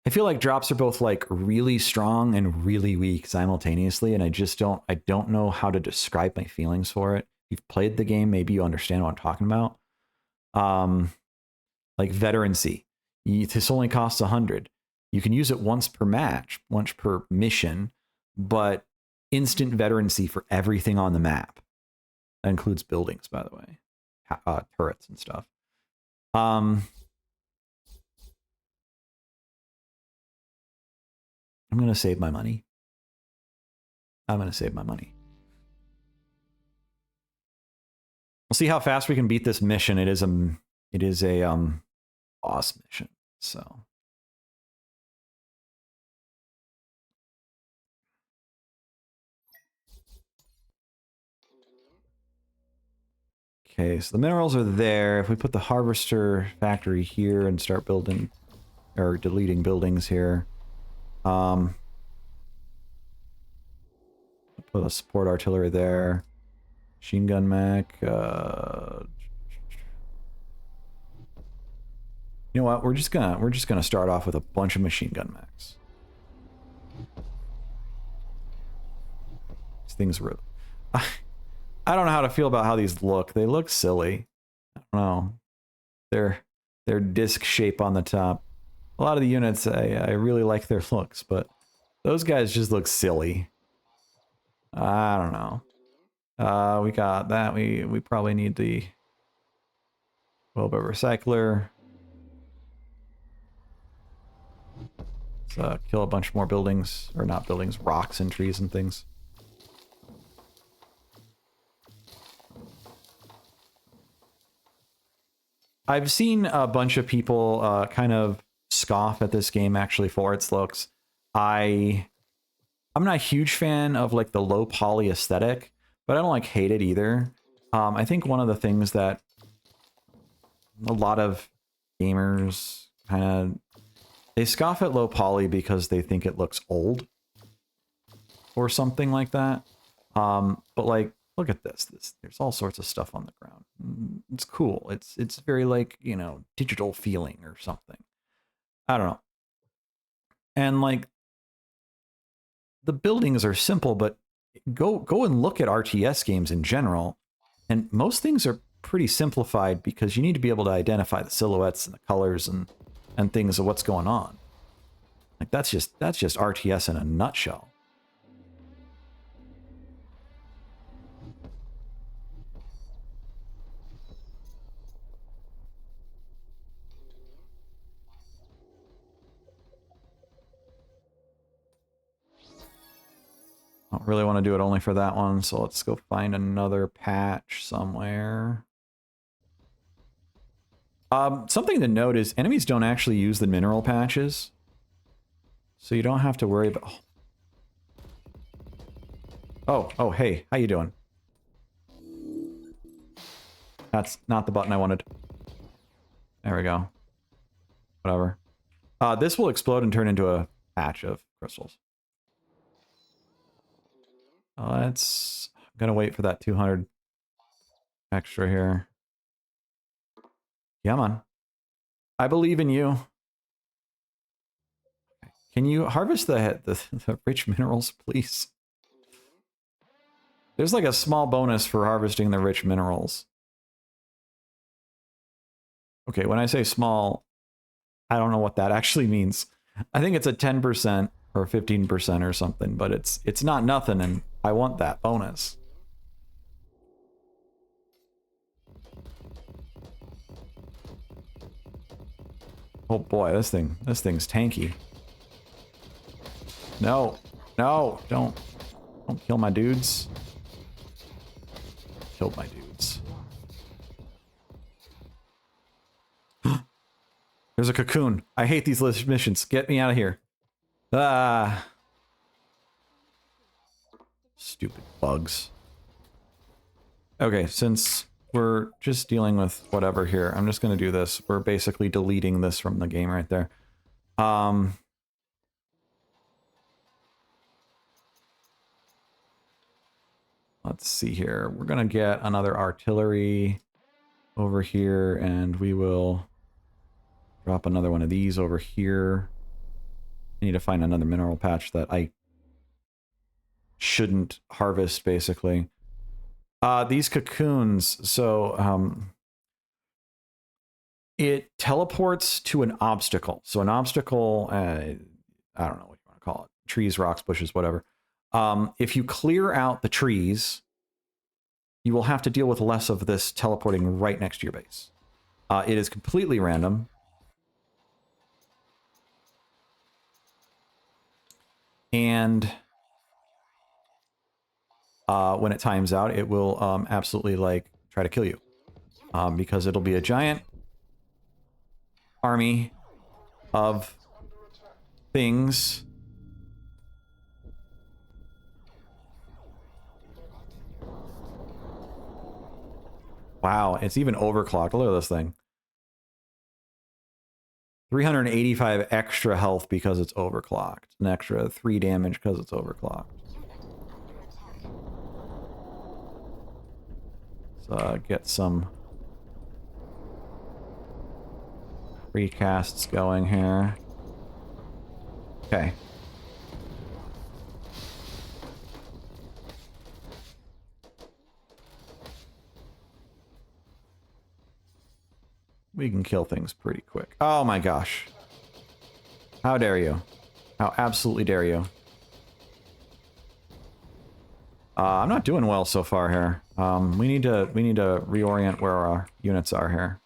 I feel like drops are both like really strong and really weak simultaneously, and I don't know how to describe my feelings for it. If you've played the game, maybe you understand what I'm talking about. Like veterancy. This only costs 100. You can use it once per match, once per mission, but instant veterancy for everything on the map. That includes buildings, by the way, turrets and stuff. I'm going to save my money. We'll see how fast we can beat this mission. It is a boss mission, so. Okay, so the minerals are there. If we put the harvester factory here and start building or deleting buildings here, put a support artillery there, machine gun mech. You know what? We're just gonna start off with a bunch of machine gun mechs. These things were. I don't know how to feel about how these look. They look silly. I don't know. Their disc shape on the top. A lot of the units, I really like their looks, but those guys just look silly. I don't know. We got that. We probably need the Wilbur Recycler. Let's kill a bunch more buildings, or not buildings, rocks and trees and things. I've seen a bunch of people kind of scoff at this game actually for its looks. I'm not a huge fan of like the low poly aesthetic, but I don't like hate it either. I think one of the things that a lot of gamers kind of They scoff at low poly because they think it looks old or something like that. But like, look at this. There's all sorts of stuff on the ground. It's cool. It's very like, you know, digital feeling or something. I don't know. And like the buildings are simple, but go and look at RTS games in general, and most things are pretty simplified because you need to be able to identify the silhouettes and the colors and things of what's going on. Like that's just RTS in a nutshell. I don't really want to do it only for that one, so let's go find another patch somewhere. Something to note is enemies don't actually use the mineral patches, so you don't have to worry about... Oh, hey, how you doing? That's not the button I wanted. There we go. Whatever. This will explode and turn into a patch of crystals. I'm gonna wait for that 200 extra here. Come on. I believe in you. Can you harvest the rich minerals, please? There's like a small bonus for harvesting the rich minerals. Okay, when I say small, I don't know what that actually means. I think it's a 10% or 15% or something, but it's not nothing, and I want that bonus. Oh boy, this thing's tanky. No, don't kill my dudes. Killed my dudes. There's a cocoon. I hate these missions. Get me out of here. Ah. Stupid bugs. Okay, since we're just dealing with whatever here, I'm just going to do this. We're basically deleting this from the game right there. Let's see here. We're going to get another artillery over here, and we will drop another one of these over here. I need to find another mineral patch that I shouldn't harvest, basically. These cocoons, so it teleports to an obstacle. So an obstacle, I don't know what you want to call it. Trees, rocks, bushes, whatever. If you clear out the trees, you will have to deal with less of this teleporting right next to your base. It is completely random. And when it times out, it will absolutely like try to kill you. Because it'll be a giant army of things. Wow, it's even overclocked. Look at this thing. 385 extra health because it's overclocked. An extra 3 damage because it's overclocked. So get some recasts going here. Okay. We can kill things pretty quick. Oh my gosh. How dare you? How absolutely dare you? I'm not doing well so far here. We need to reorient where our units are here.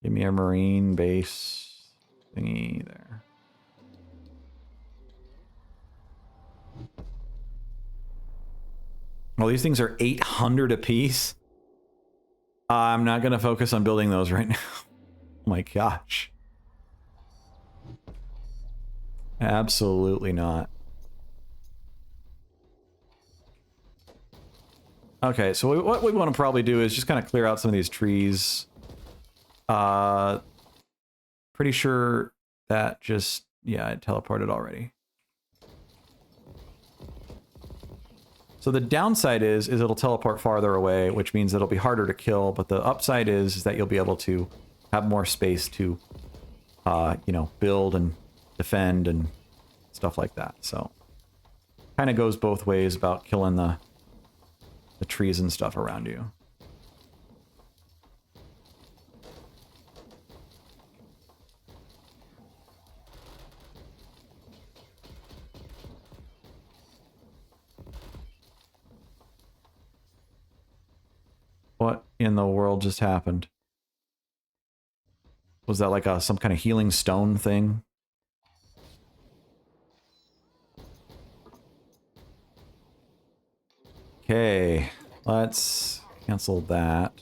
Give me a marine base thingy there. Well, these things are 800 apiece. I'm not going to focus on building those right now. Oh my gosh. Absolutely not. Okay, so what we want to probably do is just kind of clear out some of these trees. Pretty sure that just, yeah, it teleported already. So the downside is it'll teleport farther away, which means it'll be harder to kill. But the upside is that you'll be able to have more space to, you know, build and defend and stuff like that. So kind of goes both ways about killing the trees and stuff around you. What in the world just happened? Was that like some kind of healing stone thing? Okay, let's cancel that.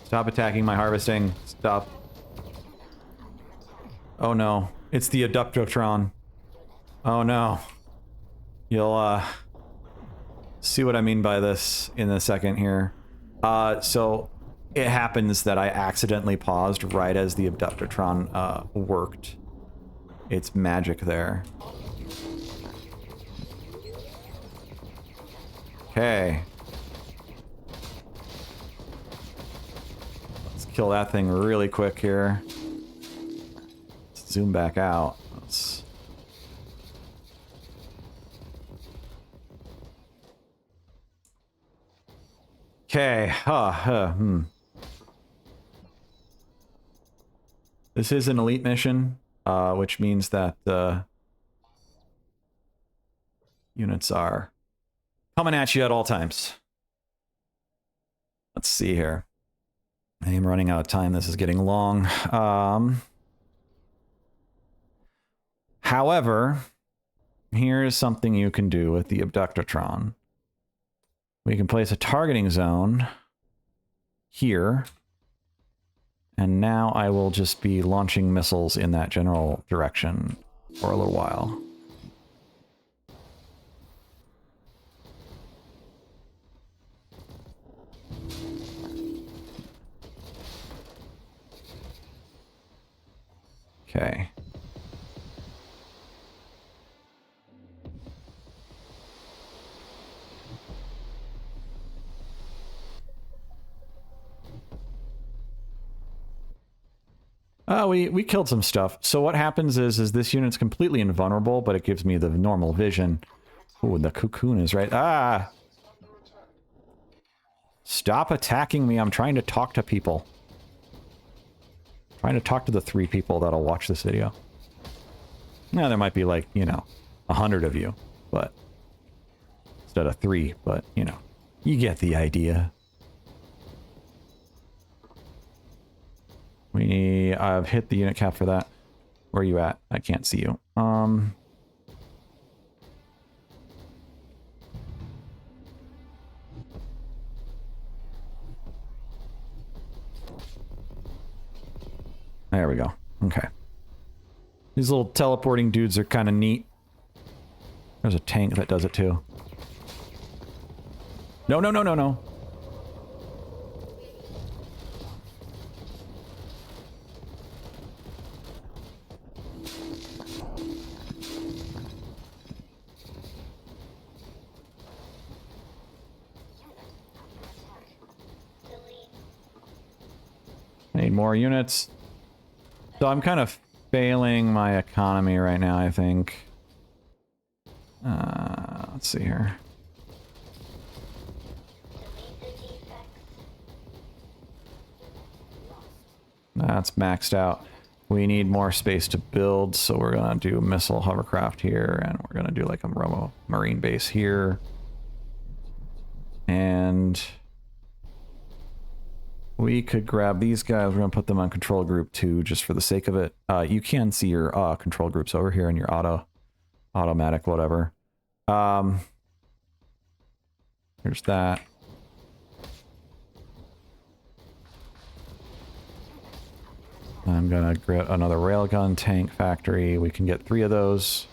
Stop attacking my harvesting. Stop. Oh no. It's the Abductotron. Oh no. You'll, see what I mean by this in a second here. So it happens that I accidentally paused right as the Abductotron, worked. It's magic there. Okay. Kill that thing really quick here. Let's zoom back out. Let's... Okay. This is an elite mission, which means that the units are coming at you at all times. Let's see here. I am running out of time. This is getting long. However, here's something you can do with the Abductotron. We can place a targeting zone here. And now I will just be launching missiles in that general direction for a little while. Okay. We killed some stuff. So what happens is this unit's completely invulnerable, but it gives me the normal vision. Ooh, the cocoon is right. Ah! Stop attacking me. I'm trying to talk to people. Trying to talk to the 3 people that'll watch this video. Now there might be like, you know, 100 of you, but instead of 3, but you know, you get the idea. I've hit the unit cap for that. Where are you at? I can't see you. There we go. Okay. These little teleporting dudes are kind of neat. There's a tank that does it too. No, no, no, no, no. Need more units. So I'm kind of failing my economy right now, I think. Let's see here. That's maxed out. We need more space to build, so we're gonna do a missile hovercraft here, and we're gonna do like a marine base here. And we could grab these guys. We're going to put them on control group 2 just for the sake of it. You can see your control groups over here in your auto. automatic, whatever. Here's that. I'm gonna get another railgun tank factory. We can get 3 of those.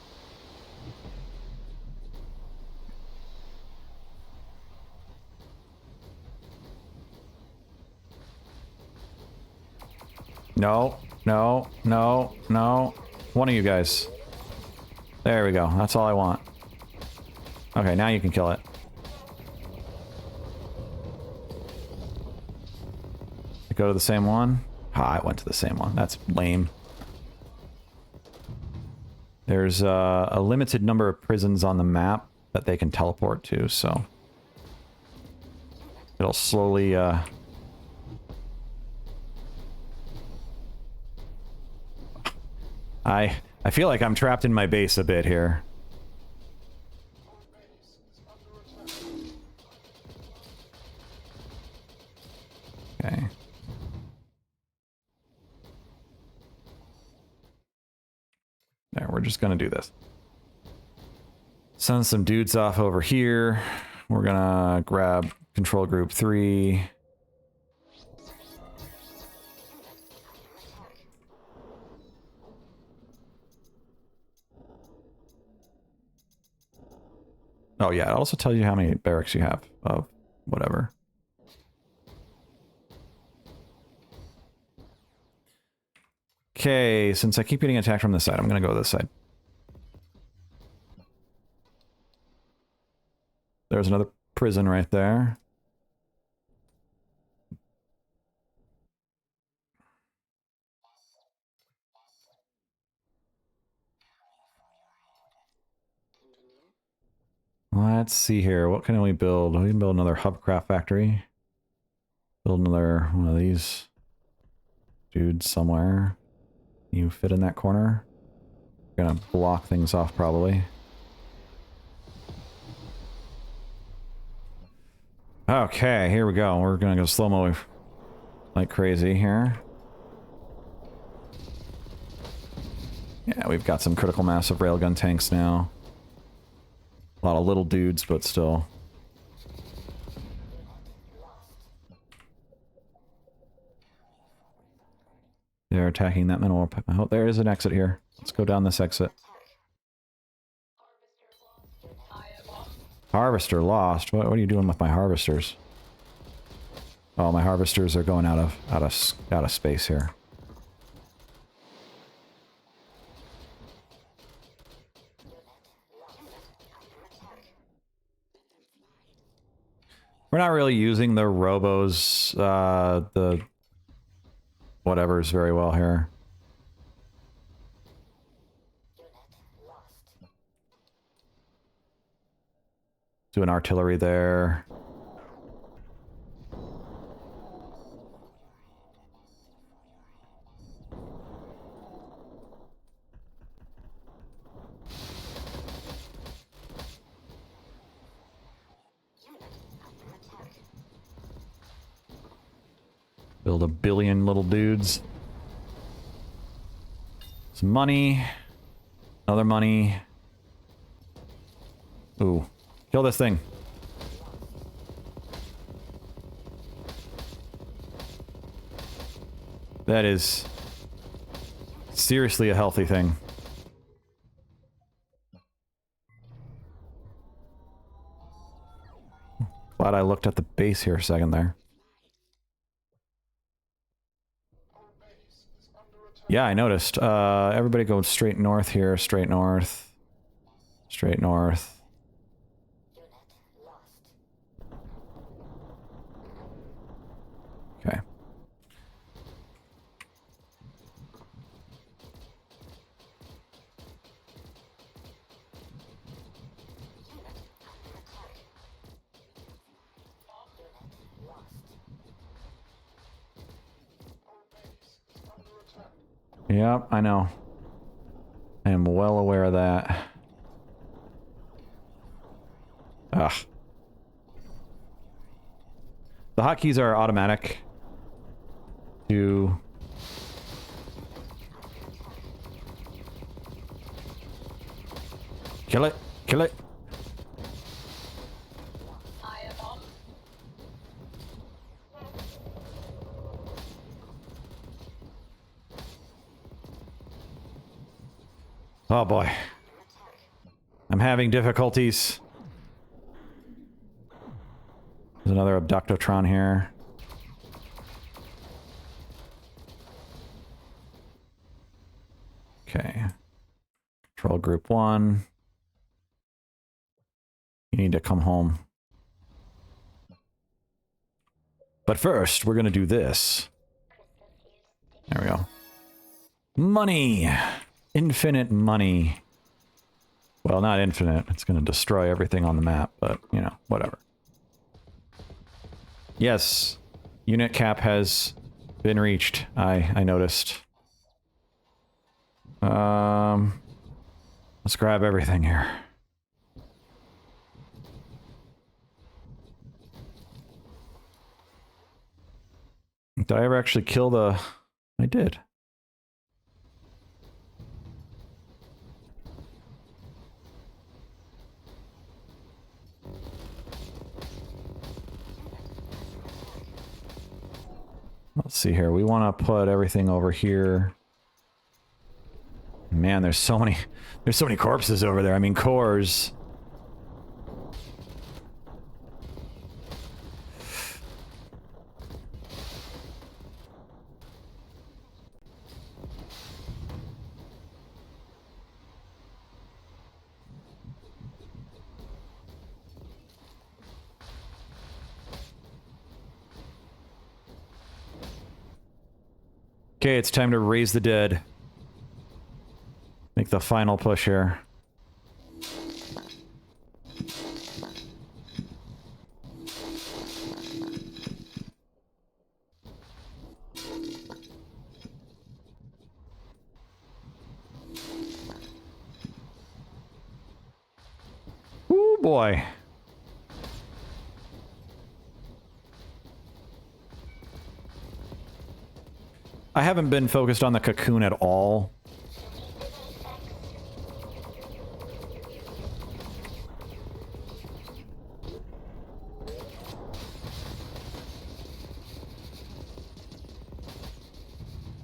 No, no, no, no. One of you guys. There we go. That's all I want. Okay, now you can kill it. Go to the same one? Ah, it went to the same one. That's lame. There's a limited number of prisons on the map that they can teleport to, so... it'll slowly, I feel like I'm trapped in my base a bit here. Okay. There, we're just gonna do this. Send some dudes off over here. We're gonna grab control group 3. Oh yeah, it also tells you how many barracks you have of whatever. Okay, since I keep getting attacked from this side, I'm gonna go this side. There's another prison right there. Let's see here. What can we build? We can build another hubcraft factory. Build another one of these dudes somewhere. You fit in that corner. Gonna block things off probably. Okay, here we go. We're gonna go slow-mo like crazy here. Yeah, we've got some critical mass of railgun tanks now. A lot of little dudes, but still. They're attacking that mineral. Oh, there is an exit here. Let's go down this exit. Harvester lost. What are you doing with my harvesters? Oh, my harvesters are going out of space here. We're not really using the robos, the whatevers very well here. Doing artillery there. Build a billion little dudes. Some money. Another money. Ooh. Kill this thing. That is seriously a healthy thing. Glad I looked at the base here a second there. Yeah, I noticed. Everybody go straight north here. Straight north. Straight north. Okay. Yep, I know. I am well aware of that. Ugh. The hotkeys are automatic to... Kill it. Kill it. Oh boy. I'm having difficulties. There's another Abductotron here. Okay. Control group 1. You need to come home. But first, we're gonna do this. There we go. Money! Infinite money. Well, not infinite. It's gonna destroy everything on the map, but, you know, whatever. Yes. Unit cap has been reached. I noticed. Let's grab everything here. Did I ever actually kill the... I did. Let's see here. We want to put everything over here. Man, there's so many corpses over there. I mean, cores. Okay, it's time to raise the dead. Make the final push here. Ooh, boy. I haven't been focused on the cocoon at all.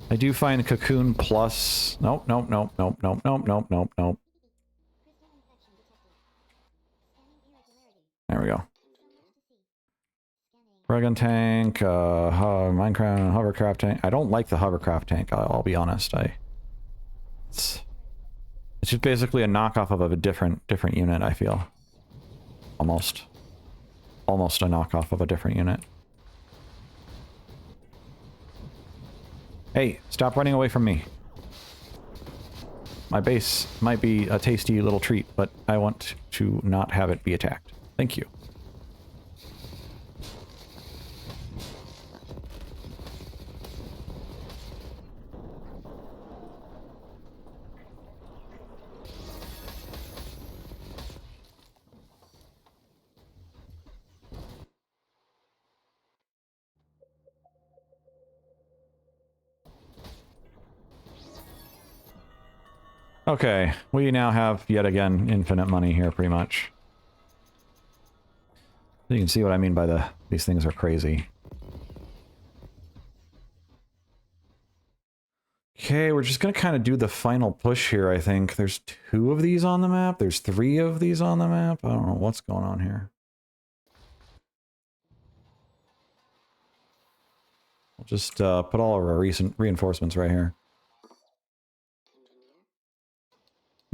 I do find cocoon plus... Nope, nope, nope, nope, nope, nope, nope, nope, nope. There we go. Dragon tank, Minecraft, hovercraft tank. I don't like the hovercraft tank, I'll be honest. It's just basically a knockoff of a different unit, I feel. Almost a knockoff of a different unit. Hey, stop running away from me. My base might be a tasty little treat, but I want to not have it be attacked. Thank you. Okay, we now have, yet again, infinite money here, pretty much. You can see what I mean by these things are crazy. Okay, we're just gonna kind of do the final push here, I think. There's 2 of these on the map. There's 3 of these on the map. I don't know what's going on here. We'll just put all of our recent reinforcements right here.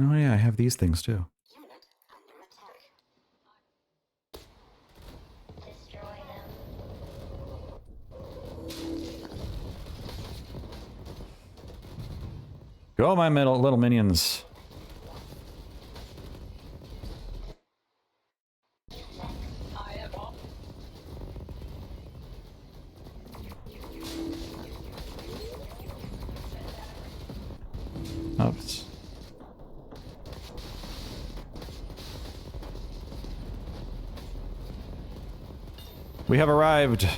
Oh yeah, I have these things too. Go, my little minions. Oops. We have arrived.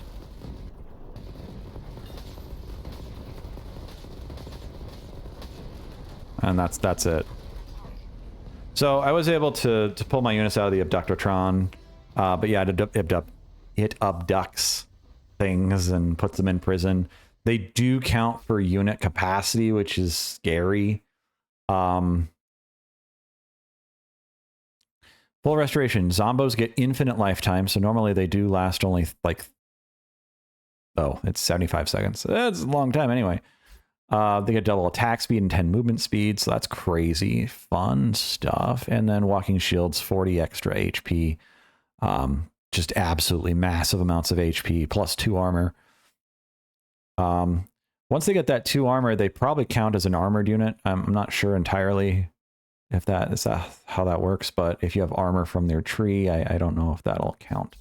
And that's it. So I was able to pull my units out of the Abductotron, but yeah, it abducts things and puts them in prison. They do count for unit capacity, which is scary. Full restoration. Zombos get infinite lifetime, so normally they do last only like, oh, it's 75 seconds. That's a long time anyway. They get double attack speed and 10 movement speed, so that's crazy. Fun stuff. And then walking shields, 40 extra HP. Just absolutely massive amounts of HP, plus 2 armor. Once they get that 2 armor, they probably count as an armored unit. I'm not sure entirely if that is how that works, but if you have armor from their tree, I don't know if that'll count.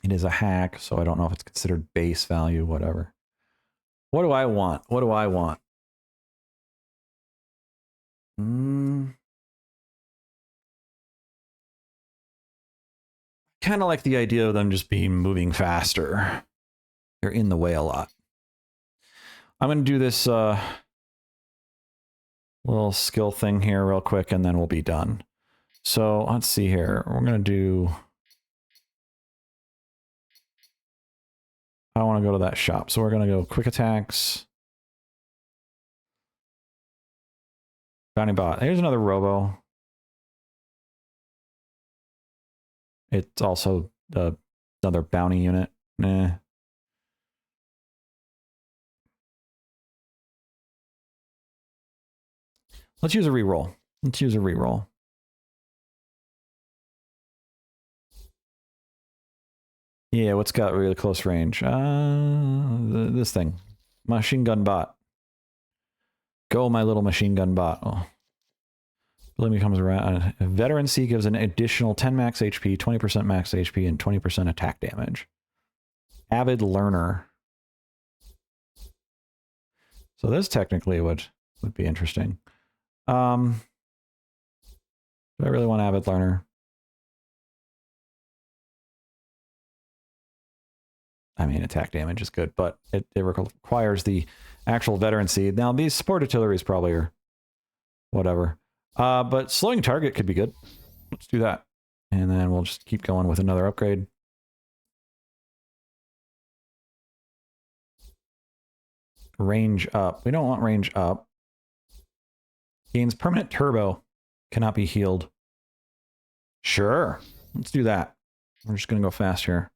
It is a hack, so I don't know if it's considered base value, whatever. What do I want? What do I want? Kind of like the idea of them just moving faster. They're in the way a lot. I'm going to do this little skill thing here real quick, and then we'll be done. So let's see here. We're going to do... I want to go to that shop. So we're going to go quick attacks. Bounty bot. Here's another robo. It's also another bounty unit. Nah. Let's use a reroll. Let's use a reroll. Yeah, what's got really close range? This thing. Machine gun bot. Go, my little machine gun bot. Oh. Limit comes around. Veterancy gives an additional 10 max HP, 20% max HP, and 20% attack damage. Avid learner. So this technically would be interesting. Do I really want avid learner? I mean, attack damage is good, but it requires the actual veterancy. Now, these support artilleries probably are whatever. But slowing target could be good. Let's do that. And then we'll just keep going with another upgrade. Range up. We don't want range up. Gains permanent turbo. Cannot be healed. Sure. Let's do that. We're just going to go fast here.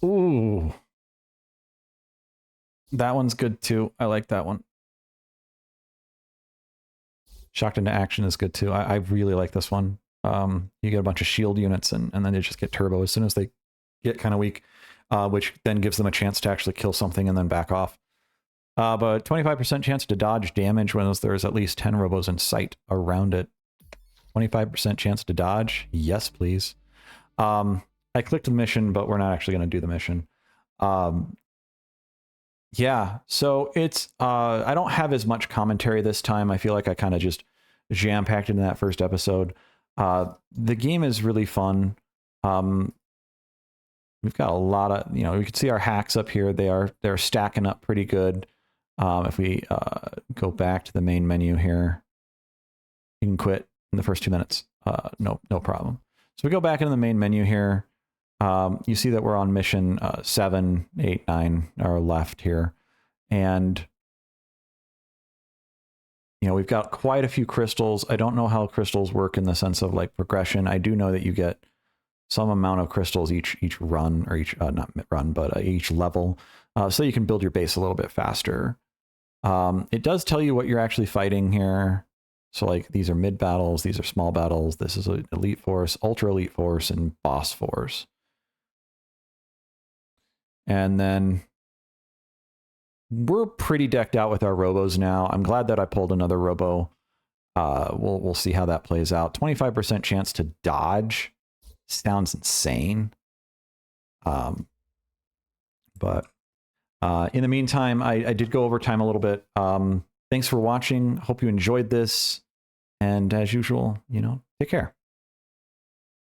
Ooh. That one's good too. I like that one. Shocked into action is good too. I really like this one. You get a bunch of shield units and then they just get turbo as soon as they get kind of weak, which then gives them a chance to actually kill something and then back off. But 25% chance to dodge damage when there's at least 10 robos in sight around it. 25% chance to dodge? Yes, please. I clicked the mission, but we're not actually going to do the mission. Yeah, so it's, I don't have as much commentary this time. I feel like I kind of just jam-packed into that first episode. The game is really fun. We've got a lot of, you know, we can see our hacks up here. They're stacking up pretty good. If we go back to the main menu here, you can quit in the first 2 minutes. No problem. So we go back into the main menu here. You see that we're on mission 7, 8, 9 are left here. And, you know, we've got quite a few crystals. I don't know how crystals work in the sense of like progression. I do know that you get some amount of crystals each run, or each, not run, but each level. So you can build your base a little bit faster. It does tell you what you're actually fighting here. So like these are mid battles, these are small battles. This is an elite force, ultra elite force, and boss force. And then we're pretty decked out with our robos now. I'm glad that I pulled another robo. We'll see how that plays out. 25% chance to dodge. Sounds insane. But in the meantime, I did go over time a little bit. Thanks for watching. Hope you enjoyed this. And as usual, you know, take care.